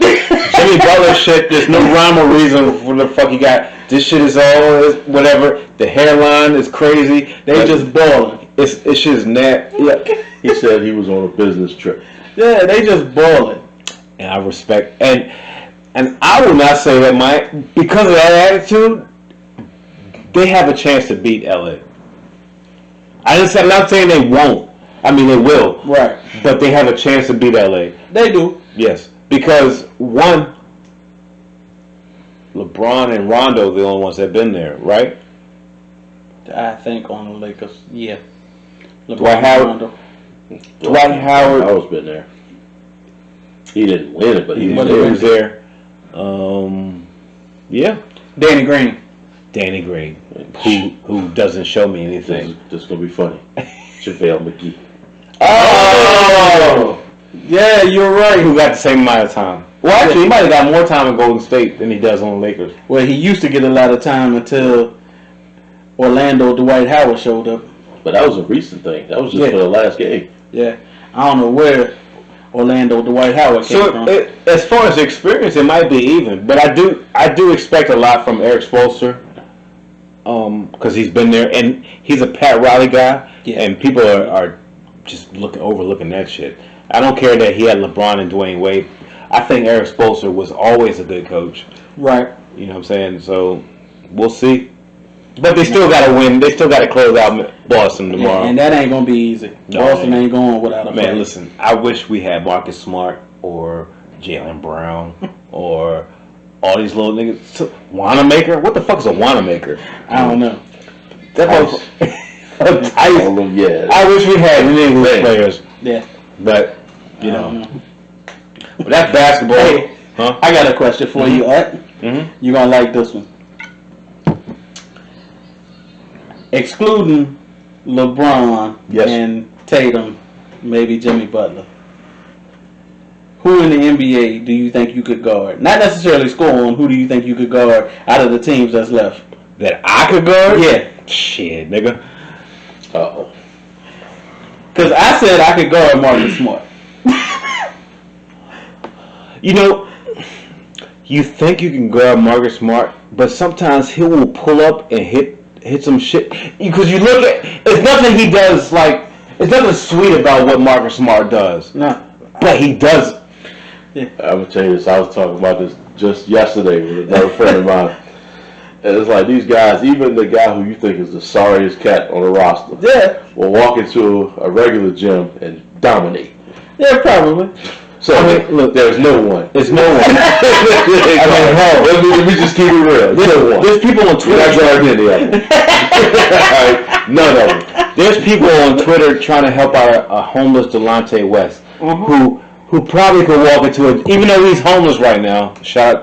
Jimmy Butler shit, there's no rhyme or reason for the fuck he got. This shit is all whatever. The hairline is crazy. They just balling. It's just nasty. Yeah. He said he was on a business trip. Yeah, they just balling. And I respect and I will not say that because of that attitude, they have a chance to beat LA. I'm not saying they won't. I mean they will. Right. But they have a chance to beat LA. They do. Yes. Because one, LeBron and Rondo are the only ones that have been there, right? I think on the Lakers, yeah. Dwight Howard. Dwight Howard's been there. He didn't win it, but he was there. Yeah. Danny Green, who doesn't show me anything. This is gonna be funny. JaVale McGee. Oh! Yeah, you're right. Who got the same amount of time? Well, actually, he might have got more time in Golden State than he does on the Lakers. Well, he used to get a lot of time until Orlando Dwight Howard showed up. But that was a recent thing. That was just for the last game. Yeah. I don't know where Orlando Dwight Howard came from. As far as experience, it might be even. But I do expect a lot from Eric Spoelstra. Because he's been there. And he's a Pat Riley guy. Yeah. And people are just overlooking that shit. I don't care that he had LeBron and Dwayne Wade. I think Eric Spoelstra was always a good coach. Right. You know what I'm saying? So, we'll see. But they still got to win. They still got to close out Boston tomorrow. And that ain't going to be easy. No, Boston ain't going without a fight. Man, listen, I wish we had Marcus Smart or Jaylen Brown or all these little niggas. Wanamaker? What the fuck is a Wanamaker? I don't know. I wish we had any English players. Yeah. But, you know. But that's basketball. Hey, I got a question for you, Art. Mm-hmm. You're going to like this one. Excluding LeBron and Tatum, maybe Jimmy Butler, who in the NBA do you think you could guard? Not necessarily score on. Who do you think you could guard out of the teams that's left? That I could guard? Yeah. Shit, nigga. Uh-oh. Because I said I could guard Marcus Smart. You know, you think you can guard Marcus Smart, but sometimes he will pull up and hit some shit. Because you look at, it's nothing he does it's nothing sweet about what Marcus Smart does. No. But he does it. Yeah. I'm going to tell you this. I was talking about this just yesterday with another friend of mine. And it's like these guys, even the guy who you think is the sorriest cat on the roster, will walk into a regular gym and dominate. Yeah, probably. So, look, there's no one. It's no one. Let me just keep it real. There's people on Twitter. None of them. There's people on Twitter trying to help out a homeless Delonte West, who probably could walk into it, even though he's homeless right now. I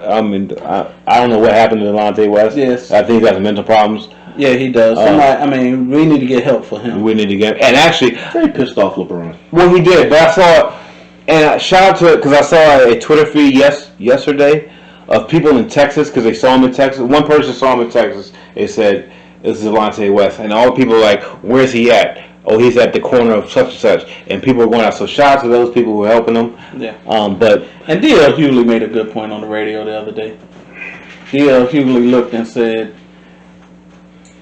don't know what happened to Delonte West. Yes. I think he got some mental problems. Yeah, he does. We need to get help for him. We need to get, and actually, they pissed off LeBron. Well, he did, but I saw. And shout out to it because I saw a Twitter feed yesterday of people in Texas because they saw him in Texas. One person saw him in Texas. They said, "This is Delonte West," and all the people were like, "Where's he at?" "Oh, he's at the corner of such and such." And people were going out. So shout out to those people who are helping him. Yeah. And D.L. Hughley made a good point on the radio the other day. D.L. Hughley looked and said,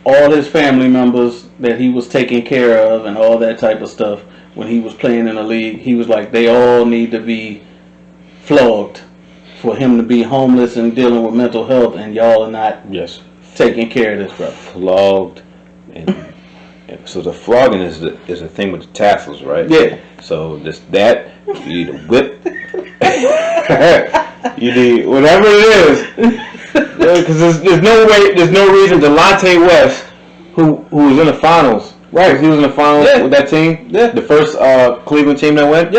all his family members that he was taking care of and all that type of stuff when he was playing in the league. He was like, they all need to be flogged for him to be homeless and dealing with mental health, and y'all are not taking care of this brother. Flogged, and so the flogging is a thing with the tassels, right? Yeah. So that you need a whip. You need whatever it is, because there's no reason Delonte West, who was in the finals, right? He was in the finals with that team, the first Cleveland team that went,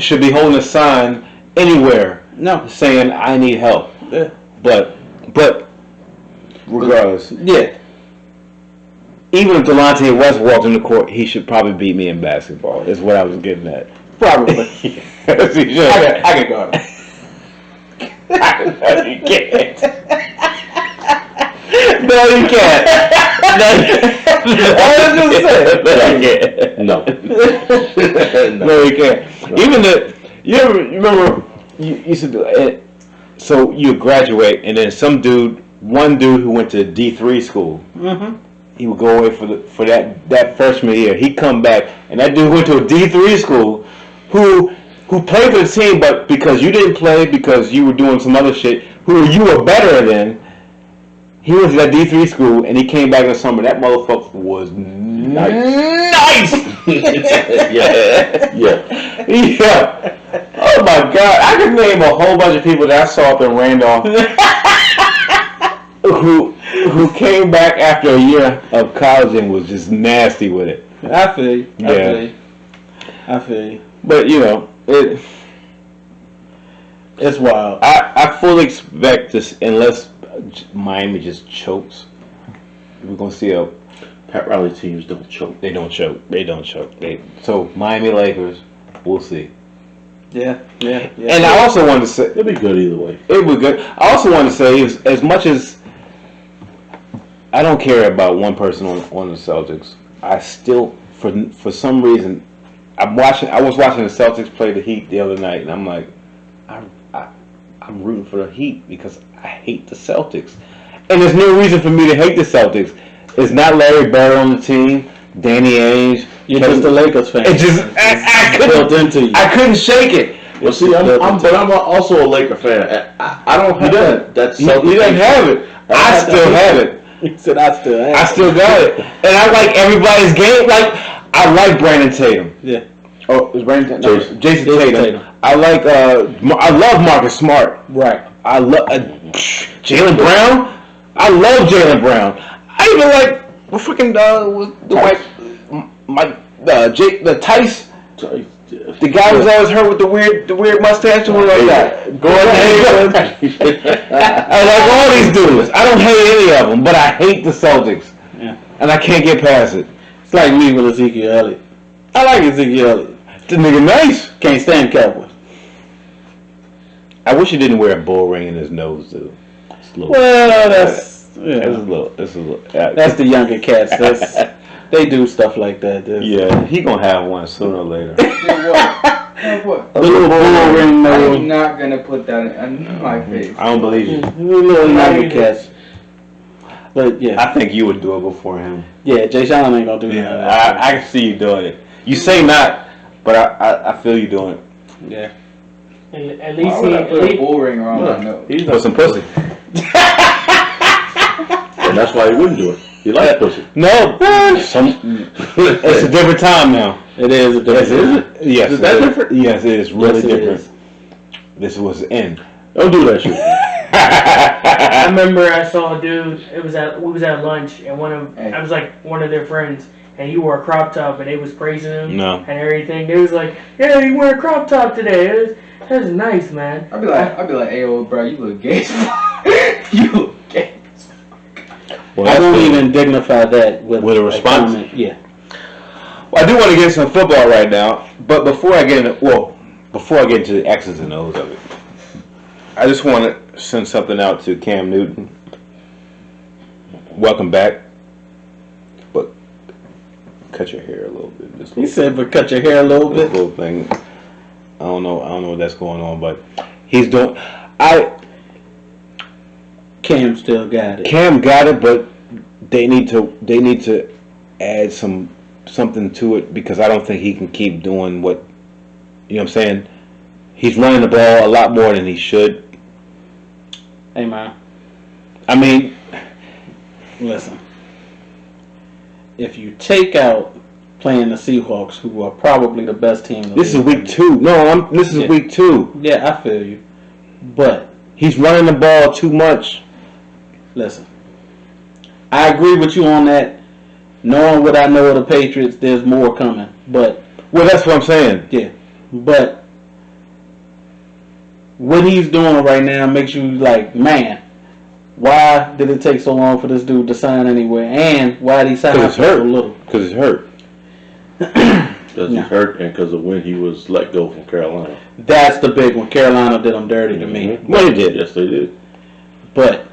should be holding a sign anywhere, saying I need help. Yeah. But regardless, even if Delonte West walked in the court, he should probably beat me in basketball. Is what I was getting at. Probably. Yes, he should. I can guard him. No, you can't. No, you can't. No, you can't. Even you remember you used to do it. So you graduate, and then one dude who went to D3 school, he would go away for that freshman year. He'd come back, and that dude went to a D3 school, who played for the team, but because you didn't play, because you were doing some other shit, who you were better than, he went to that D3 school, and he came back in the summer. That motherfucker was nice. Yeah. Oh my God, I could name a whole bunch of people that I saw up in Randolph who came back after a year of college and was just nasty with it. I feel you. I feel you. But it's wild. I fully expect this, unless Miami just chokes, we're gonna see a Pat Riley teams don't choke. They don't choke. So Miami Lakers, we'll see. Yeah. And I also wanted to say it'll be good either way. It would be good. I also wanted to say, as much as I don't care about one person on the Celtics, I still, for some reason, I was watching the Celtics play the Heat the other night, and I'm like, I'm rooting for the Heat because I hate the Celtics, and there's no reason for me to hate the Celtics. It's not Larry Bird on the team, Danny Ainge. You're just a Lakers fan. It just I built into you. I couldn't shake it. Well, see, I'm also a Laker fan. I don't have that. He doesn't have it. I still have it. He said, I still got it, and I like everybody's game. Like I like Brandon Tatum. Yeah. Oh, is Brandon Tatum? Jason Tatum. I like. I love Marcus Smart. Right. I love Jaylen Brown. I love Jaylen Brown. I even like Tice. The guy who's always hurt with the weird mustache and like that. Go ahead. I like all these dudes. I don't hate any of them, but I hate the Celtics. Yeah. And I can't get past it. It's like me with Ezekiel Elliott. I like Ezekiel Elliott. The nigga nice. Can't stand Cowboys. I wish he didn't wear a bull ring in his nose, dude. Well, that's a little. That's the younger cats. They do stuff like that. Yeah, he gonna have one sooner or later. What? The little bull ring nose. I'm not gonna put that in my face. I don't believe you. Little younger cats. But yeah, I think you would do it before him. Yeah, Jay Sean ain't gonna do that. I can see you doing it. You say not, but I feel you doing it. Yeah. At least Why would I put a bull ring around my nose? He's put some pussy. And that's why he wouldn't do it. He likes pussy. No, it's a different time now. It is a different time. Yes, is that different? Yes, it is really different. Is. This was in. Don't do that shit. I remember I saw a dude. We was at lunch, and I was like one of their friends, and he wore a crop top, and they was praising him and everything. They was like, "Yeah, you wear a crop top today. That's nice, man." I'd be like, "Hey, old bro, you look gay. You look gay." Well, I don't even dignify that with a response. Yeah. Well, I do want to get some football right now, but before I get into the X's and O's of it, I just want to send something out to Cam Newton. Welcome back, but cut your hair a little bit. He said, "But cut your hair a little bit." Little thing. I don't know what that's going on, but he's doing. Cam still got it. Cam got it, but they need to add some something to it because I don't think he can keep doing what, you know what I'm saying? He's running the ball a lot more than he should. Hey, man. I mean, Listen. If you take out playing the Seahawks, who are probably the best team in the this is league. week 2. No, this is week 2. Yeah, I feel you. But, He's running the ball too much. listen. I agree with you on that. Knowing what I know of the Patriots, there's more coming. But, Well, that's what I'm saying. yeah. But, what he's doing right now makes you like, man, why did it take so long for this dude to sign anywhere? And why did he sign Because for it's so hurt. little? Because it's hurt. Because Yeah. he's hurt and because of when he was let go from Carolina. That's the big one. Carolina did him dirty to me. Well, he did. Yes, they did. But,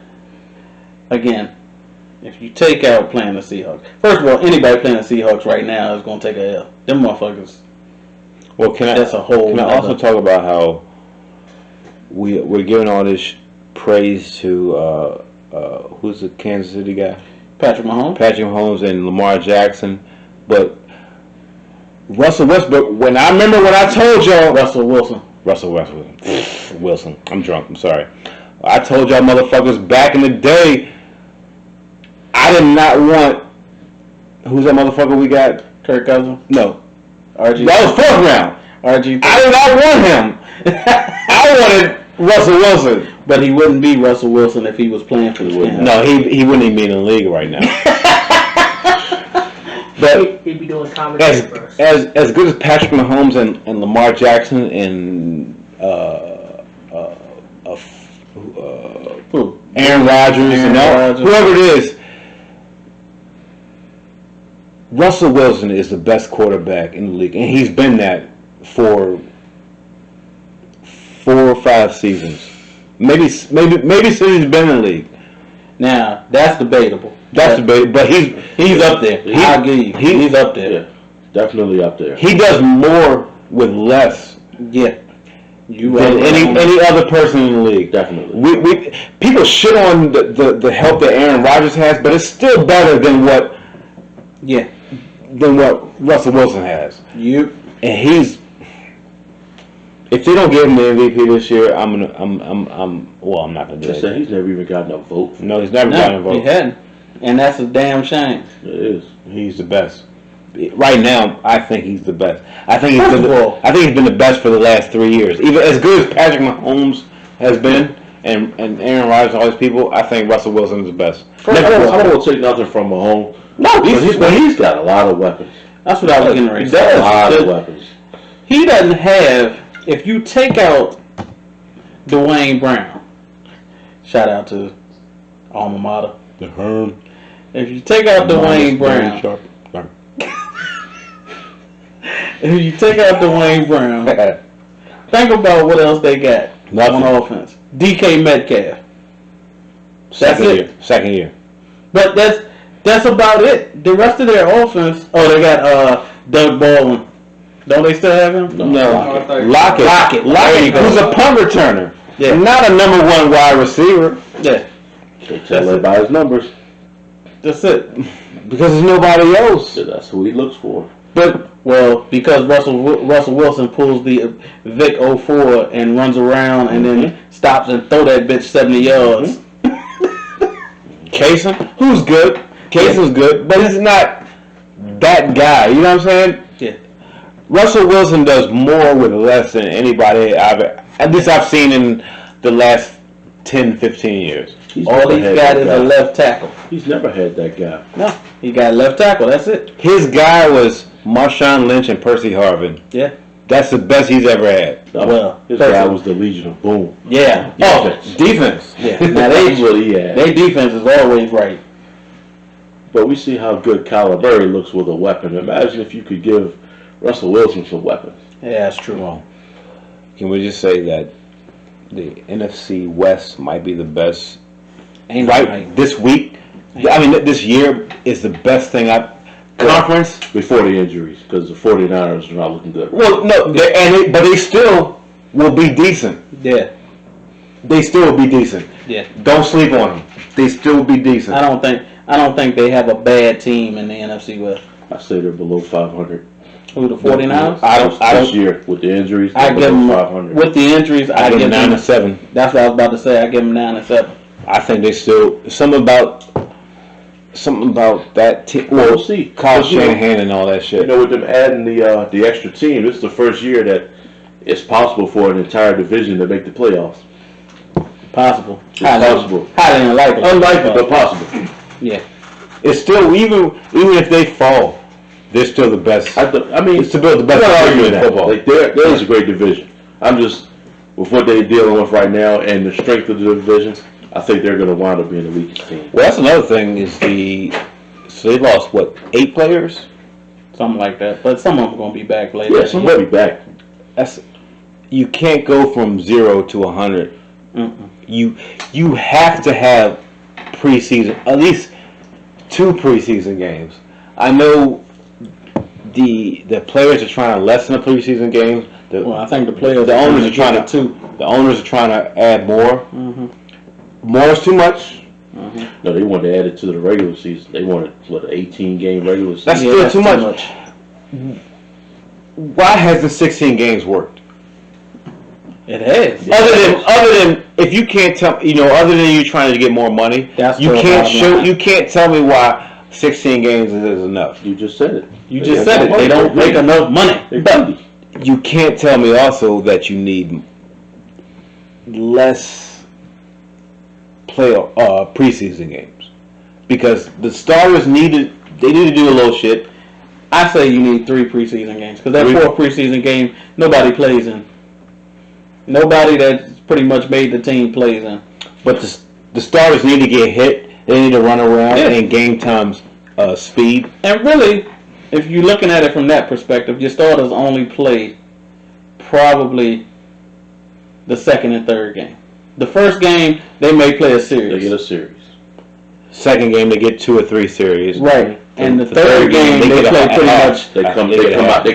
again, if you take out playing the Seahawks, first of all, anybody playing the Seahawks right now is going to take a L. Them motherfuckers. Well, That's a whole Can I also nother- talk about how we're giving all this praise to who's the Kansas City guy? Patrick Mahomes. Patrick Mahomes and Lamar Jackson, but Russell Westbrook. When I told y'all Russell Wilson. Wilson. I'm drunk. I'm sorry. I told y'all motherfuckers back in the day. I did not want. Who's that motherfucker we got? Kirk Cousins. No, RG. that was 4th round. RG. I did not want him. I wanted Russell Wilson. But he wouldn't be Russell Wilson if he was playing for the Skins. No, he wouldn't even be in the league right now. But He'd be doing comedy first. as good as Patrick Mahomes and Lamar Jackson and Who? Aaron Rodgers and Rodgers. whoever it is, Russell Wilson is the best quarterback in the league, and he's been that for 4 or 5 seasons. Maybe since he's been in the league. Now, that's debatable. That's debatable, but he's up there. I'll give you. He's up there. Yeah, definitely up there. He does more with less Yeah. You than are any other person in the league. Definitely. We people shit on the help that Aaron Rodgers has, but it's still better than what Yeah. Russell Wilson has. You. And he's, if they don't give him the MVP this year, I'm not gonna do Just say it. he's never even gotten a vote. No, he's never gotten a No, he vote. hadn't. And that's a damn shame. It is. He's the best. Right now, I think he's the best. I think First of all- he's been the best for the last 3 years. Even as good as Patrick Mahomes has been, and Aaron Rodgers and all these people, I think Russell Wilson is the best. I don't want to take nothing from Mahomes. No, He's got a lot of weapons. That's what I was getting ready to A say. lot of weapons. He doesn't have, if you take out Dwayne Brown, shout out to Alma Mater. The Herm. If you take out Dwayne Brown, think about what else they got Nothing. on offense. DK Metcalf. Second year. But that's about it. The rest of their offense, they got Doug Baldwin. Don't they still have him? No. Lockett. There you go. Who's a punt returner. Yeah. Not a number 1 wide receiver. Yeah. Can't tell it by his numbers. That's it. Because there's nobody else. So that's who he looks for. But Because Russell Wilson pulls the Vic 04 and runs around and then stops and throw that bitch 70 yards. Kaysen, who's good. Kaysen's good, but he's not that guy. You know what I'm saying? Yeah. Russell Wilson does more with less than anybody I've seen in the last 10, 15 years. He's All never he's had got that is guy. a left tackle. He's never had that guy. No, he got a left tackle. That's it. His guy was Marshawn Lynch and Percy Harvin. Yeah. That's the best he's ever had. No, Well, his first guy of all- was the Legion of Boom. Yeah. Defense. Yeah. Now That's what he had. their defense is always right. But we see how good Kyler Murray looks with a weapon. Imagine if you could give Russell Wilson some weapons. Yeah, that's true. Can we just say that the NFC West might be the best Ain't right this week? I mean, this year is the best thing conference. Before the injuries, because the 49ers are not looking good. Well, no, but they still will be decent. Yeah. They still will be decent. Yeah. Don't sleep on them. They still will be decent. I don't think I don't think they have a bad team in the NFC West. I say they're below 500. Who, the 49ers? This year with the injuries, I they're give them below 500. with the injuries. I give them 9-7. That's what I was about to say. I give them 9-7. I think they still something about that team. Well, we'll see. Kyle Shanahan and all that shit. You know, with them adding the extra team, this is the first year that it's possible for an entire division to make the playoffs. Possible. It's possible. Highly unlikely. Unlikely, but possible. Yeah. It's still even if they fall, they're still the best. I mean, it's still the best argument in football. Like there is a great division. I'm just with what they're dealing with right now and the strength of the division. I think they're going to wind up being the weakest team. Well, that's another thing is so they lost 8 players, Something like that. But some of them are going to be back later. Yeah, some will be back. You can't go from 0 to 100. Mm-mm. You have to have preseason, at least 2 preseason games. I know the players are trying to lessen the preseason games. I think the owners are trying to add more. Mm-hmm. More is too much. Mm-hmm. No, they wanted to add it to the regular season. They wanted an 18-game regular season. That's still too much. Why hasn't 16 games worked? It has. Other than if you can't tell, other than you trying to get more money, you can't tell me why 16 games is enough. You just said it. You just said it. They don't make enough money. But you can't tell me also that you need less preseason games because the starters need to do a little shit. I say you need 3 preseason games because that 4th preseason game nobody plays in. Nobody that's pretty much made the team plays in. But the starters need to get hit. They need to run around and game times speed. And really, if you're looking at it from that perspective, your starters only play probably the 2nd and 3rd game. The 1st game, they may play a series. They get a series. 2nd game, they get 2 or 3 series. Right. And the 3rd game, they play pretty much. They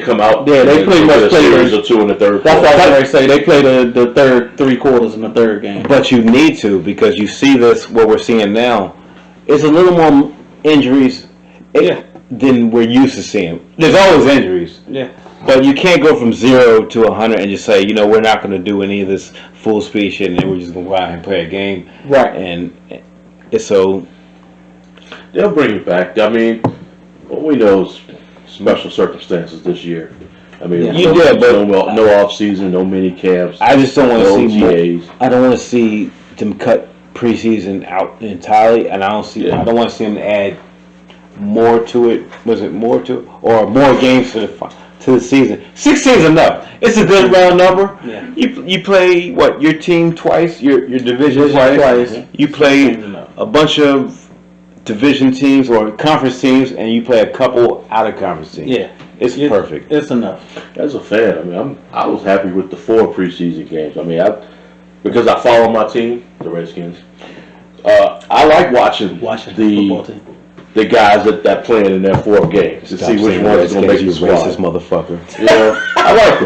come out. Yeah, they pretty much play a series or 2 in the 3rd. That's what I was going to say. They play the third 3 quarters in the 3rd game. But you need to because you see this, what we're seeing now, is a little more injuries than we're used to seeing. There's always injuries. Yeah. But you can't go from 0 to 100 and just say, we're not going to do any of this full speed shit and we're just going to go out and play a game. Right. And so they'll bring it back. I mean, what we know is special circumstances this year. I mean, no off season, no mini camps. I just don't want to see OTAs. I don't want to see them cut preseason out entirely, and I don't want to see them add more to it. Was it more to or more games to the season? 16 is enough. It's a good round number. Yeah. You play your team twice, your division twice. You play a bunch of division teams or conference teams, and you play a couple out of conference teams. Yeah, it's perfect. It's enough. As a fan, I mean, I was happy with the 4 preseason games. I mean, because I follow my team, the Redskins. I like watching the football team. The guys that playing in their 4th game to see which ones is going to make the squad. Racist motherfucker. I like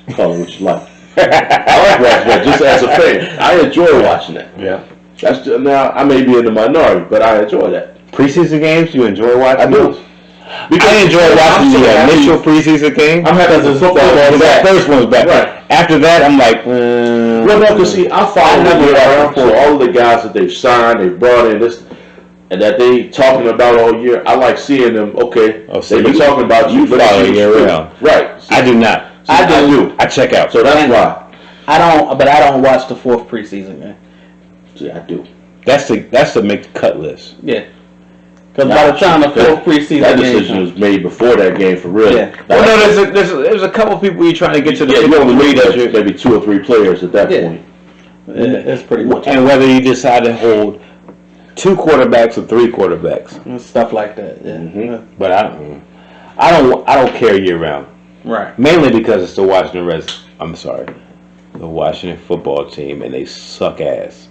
it. Call it what you like. I like watching that just as a fan. I enjoy watching that. Yeah. Now I may be in the minority, but I enjoy that. Preseason games, you enjoy watching? I do. Because I enjoy watching the initial preseason game. I'm happy because football is back. back. The first one's back. Right. After that, I'm like, well, no, because see, I follow them for all of the guys that they've signed, they've brought in this, and that they talking about all year. I like seeing them. Okay, they've been talking about you. Follow year round. Right. I do not. See, I do. I check out. So that's why. I don't watch the 4th preseason game. See, I do. That's to make the cut list. Yeah. Because by the time the 4th preseason that decision was made before that game for real. Yeah. Well, no, there's a couple people you're trying to get to the maybe 2 or 3 players at that point. It's pretty much. And whether you decide to hold 2 quarterbacks or 3 quarterbacks, stuff like that. Yeah. Mm-hmm. But I don't care year round. Right. Mainly because it's the Washington football team, and they suck ass.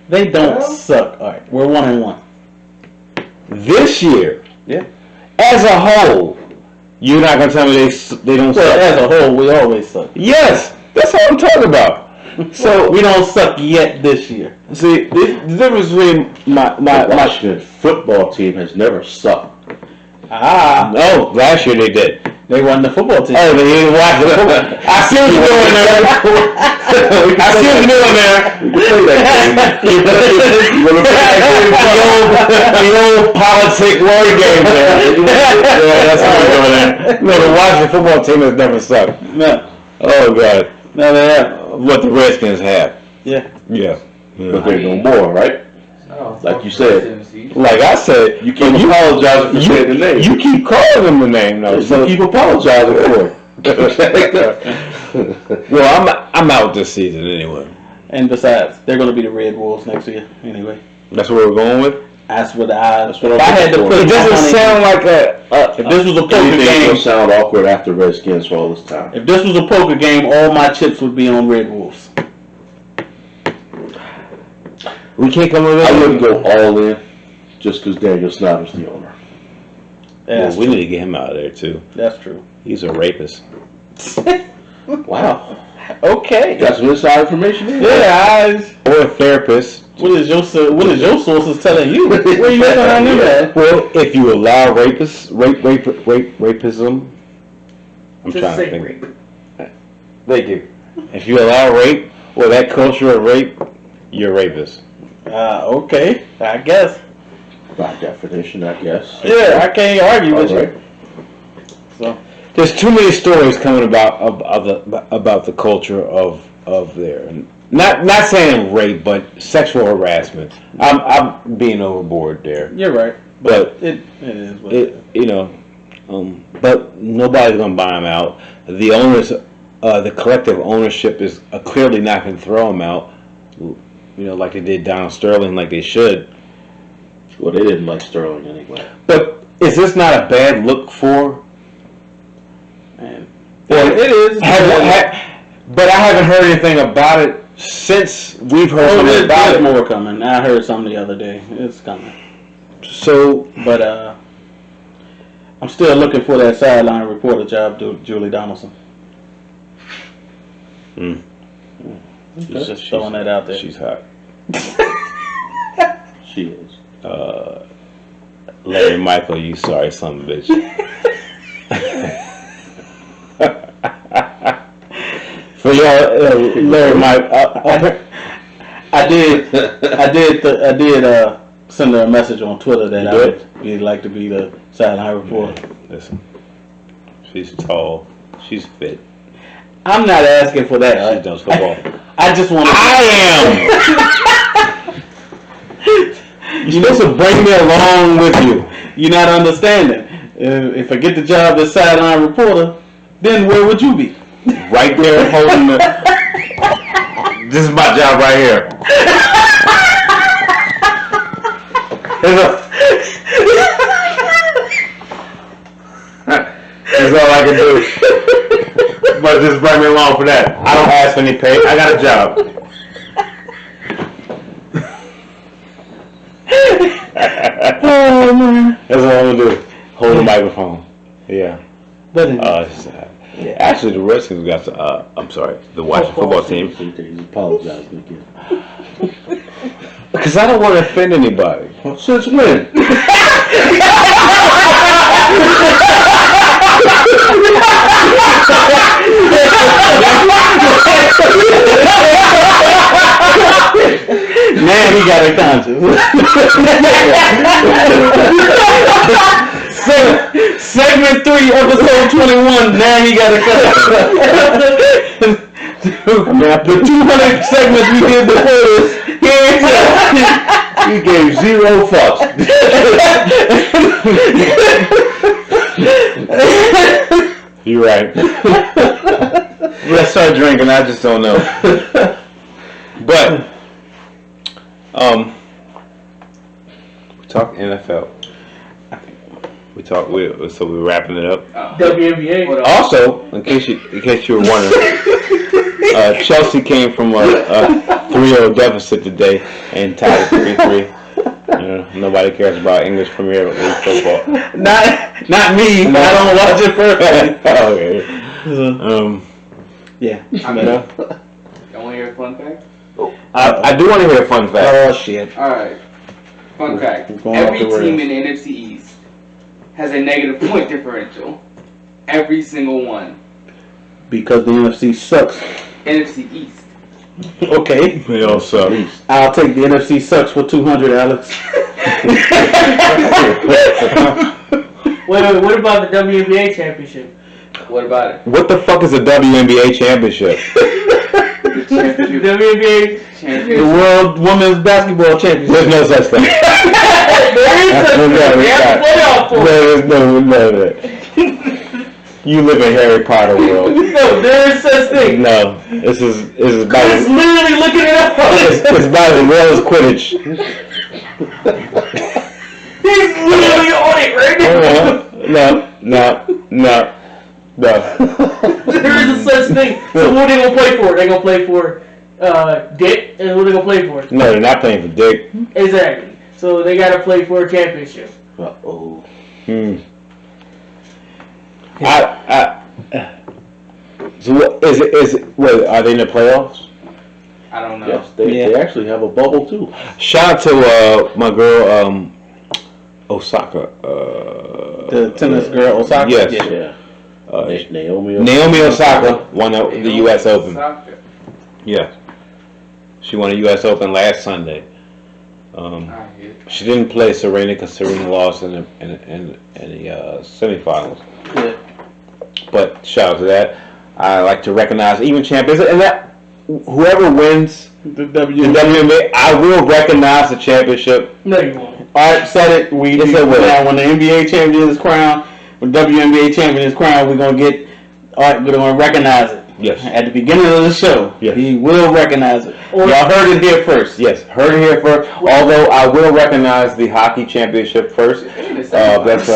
They don't suck. All right, we're 1-1. This year, as a whole, you're not gonna tell me they don't suck. As a whole, we always suck. Yes, that's what I'm talking about. So we don't suck yet this year. See, the difference between my Washington football team has never sucked. no, last year they did. They won the football team. Oh, they didn't watch the football. I see what you're doing there. I see what you're doing there. We can play that game. You want to play that game? The old politic word game there. Yeah, that's what we're doing there. No, the Washington football team has never sucked. No, Oh, God. no, they have. What the Redskins have. Yeah. Yeah. But they're no more, right? Like you said. Like I said, You keep apologizing for saying the name. You keep calling them the name, though. So keep apologizing for it. Well, I'm out this season anyway. And besides, they're going to be the Red Wolves next year anyway. That's what we're going with. That's what I. That's what If I'm I had to looking put for. It doesn't my money- sound like If this was a poker Anything game, will sound awkward after Redskins for all this time. if this was a poker game, all my chips would be on Red Wolves. we can't come with I it. wouldn't go all in just because Daniel Snyder's the owner. That's we true. need to get him out of there too. That's true. He's a rapist. Wow. Okay. Got some inside information there? Yeah. Or a therapist. What is your sources telling you? Where you getting on that? Well, if you allow rapism, I'm Just trying say to think. rape. Thank you. If you allow rape or that culture of rape, you're a rapist. Okay. I guess. By definition, I guess. Yeah, I can't argue with All right. you. So There's too many stories coming about the culture of there. And not saying rape, but sexual harassment. I'm being overboard there. you're right. But It is what it is. but nobody's gonna buy them out. The owners, the collective ownership is clearly not gonna throw them out. Like they did Donald Sterling, like they should. Well, they didn't like Sterling anyway. But is this not a bad look for? Man. Well, it is. But I haven't heard anything about it since we've heard something about there's it. more coming. I heard something the other day. It's coming. So, But I'm still looking for that sideline reporter job, Julie Donaldson. Just throwing that out there. she's hot. She is. Larry Michael, you sorry son of a bitch. For y'all, Larry Michael. I did send her a message on Twitter that I would like to be the sideline reporter. Listen, she's tall, she's fit. I'm not asking for that. She does football. I just want. I am. You're supposed to bring me along with you. You're not understanding. If I get the job as sideline reporter, then where would you be? Right there holding the. This is my job right here. That's all I can do. But just bring me along for that. I don't ask for any pay. I got a job. Oh man. That's all I'm gonna do. Hold the microphone. Yeah. But Actually, the Redskins got the Washington football team. He's apologizing again. Because I don't want to offend anybody. Since when? man, he got a conscience. Segment 3, episode 21. Now he got a conscience. The 200 segments we did before this. He gave zero fucks. You're right. Let's start drinking. I just don't know. But we talk NFL. So we're wrapping it up. WNBA. Also, in case you were wondering, Chelsea came from a 3-0 deficit today and tied 3-3. Nobody cares about English Premier League football. Not me. I don't watch it first. Okay. Yeah. I mean, don't hear hear a fun fact? I do want to hear a fun fact. Oh shit. Alright. Fun fact. We're going off Every the rails. team in the NFC East has a negative point differential. Every single one. Because the NFC sucks. NFC East. Okay. They all suck. I'll take the NFC sucks for 200, Alex. Wait, what about the WNBA championship? What about it? What the fuck is a WNBA championship? The championship. WNBA The Championship. World Women's Basketball Championship. There's no such thing. there is such a thing. They have to playoff for it. No. You live in Harry Potter world. No, there is such thing. No, this is about He's literally looking it up. it's about as well as Quidditch. He's literally on it right now. No. There is a such thing. So what are they gonna play for? They gonna play for Dick, and what they gonna play for? No, they're not playing for Dick. Exactly. So they gotta play for a championship. Uh-oh. So what is it? Is it? What are they in the playoffs? I don't know. Yes, they actually have a bubble too. Shout out to my girl Osaka. The tennis girl Osaka. Yes. Yeah. Naomi Osaka won the U.S. Open. Soccer. Yeah, she won the U.S. Open last Sunday. I hear. She didn't play Serena because Serena lost in the semifinals. Yeah. But shout out to that. I like to recognize even champions, and that whoever wins The the WNBA. WNBA, I will recognize the championship. No, you won't. Alright, said it. We Yes, I will. now when the NBA champion is crowned, when WNBA champion is crowned, we're gonna recognize it. Yes. At the beginning of the show, Yes. he will recognize it. Or- Y'all heard it here first. Yes, heard it here first. Although I will recognize the hockey championship first. That's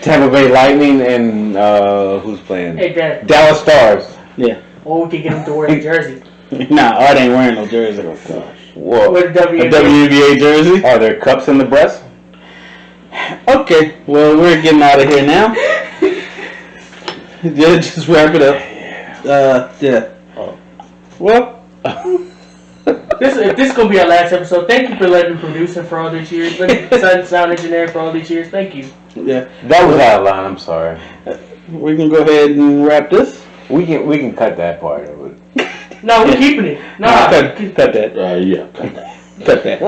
Tampa Bay Lightning and who's playing? Hey, Dad. Dallas Stars. Yeah. Or we could get him to wear a jersey. Nah, Art ain't wearing no jersey. Oh gosh. Whoa. With the A WNBA. WNBA jersey. Are there cups in the breast? Okay, well we're getting out of here now. Yeah, just wrap it up. Yeah. Well, This is gonna be our last episode. Thank you for letting me produce it for all these years. Letting me sound engineer for all these years. Thank you. yeah. That was out of line. I'm sorry. We can go ahead and wrap this. We can cut that part of it. No, we're keeping it. Nah, Cut that. Yeah. Cut that.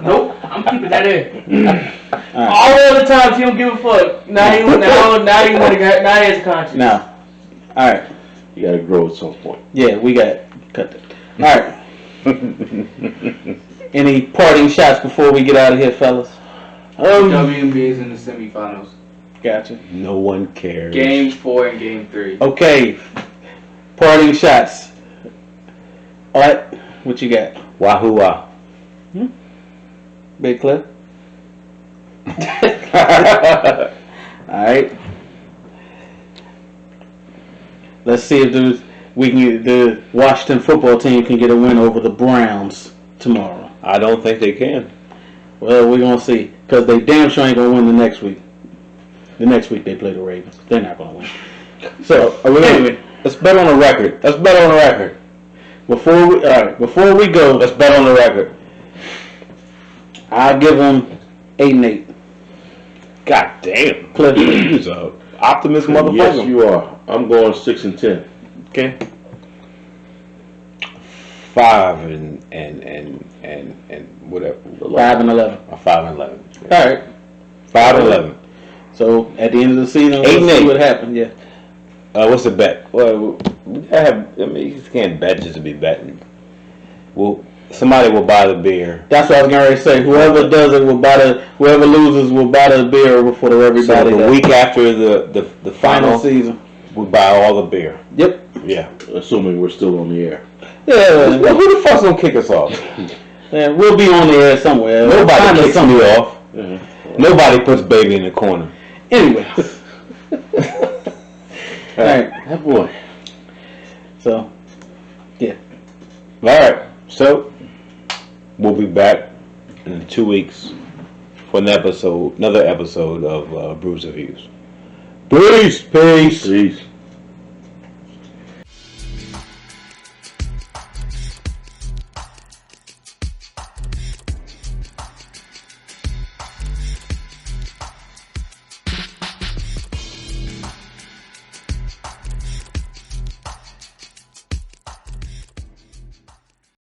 nope. I'm keeping that in. Alright. All the other times he don't give a fuck. Now he want to get. Now he has a conscience. Now, all right. You gotta grow at some point. Yeah, we got it. Cut that. All right. Any parting shots before we get out of here, fellas? WNBA is in the semifinals. Gotcha. No one cares. Game 4 and Game 3. Okay. Parting shots. All right. What you got? Wahoo wah. Big Clip? All right. Let's see if the Washington football team can get a win over the Browns tomorrow. I don't think they can. Well, we're gonna see, because they damn sure ain't gonna win the next week. The next week they play the Ravens. They're not gonna win. So anyway, Let's bet on the record. before we go, Let's bet on the record. I'll give them 8-8. God damn. Cliff. You's a optimist motherfucker. Yes, you are. I'm going 6-10. Okay. 5 and whatever. 5-11. 5-11. All right. 5-11. So at the end of the season, 8 and we'll see 8. what happens. Yeah. What's the bet? Well, you can't bet just to be betting. Well, somebody will buy the beer. That's what I was going to say. Whoever does it will whoever loses will buy the beer for everybody. So the that week after the final season. we'll buy all the beer. Yep. Yeah. Assuming we're still on the air. Yeah. Well, who the fuck's gonna kick us off? Yeah, we'll be on the air somewhere. Nobody Find us kicks me somewhere. off. Nobody puts baby in the corner. Anyway. All right. That boy. So, yeah. All right. So we'll be back in 2 weeks for another episode of Brews and Views. Peace. Peace.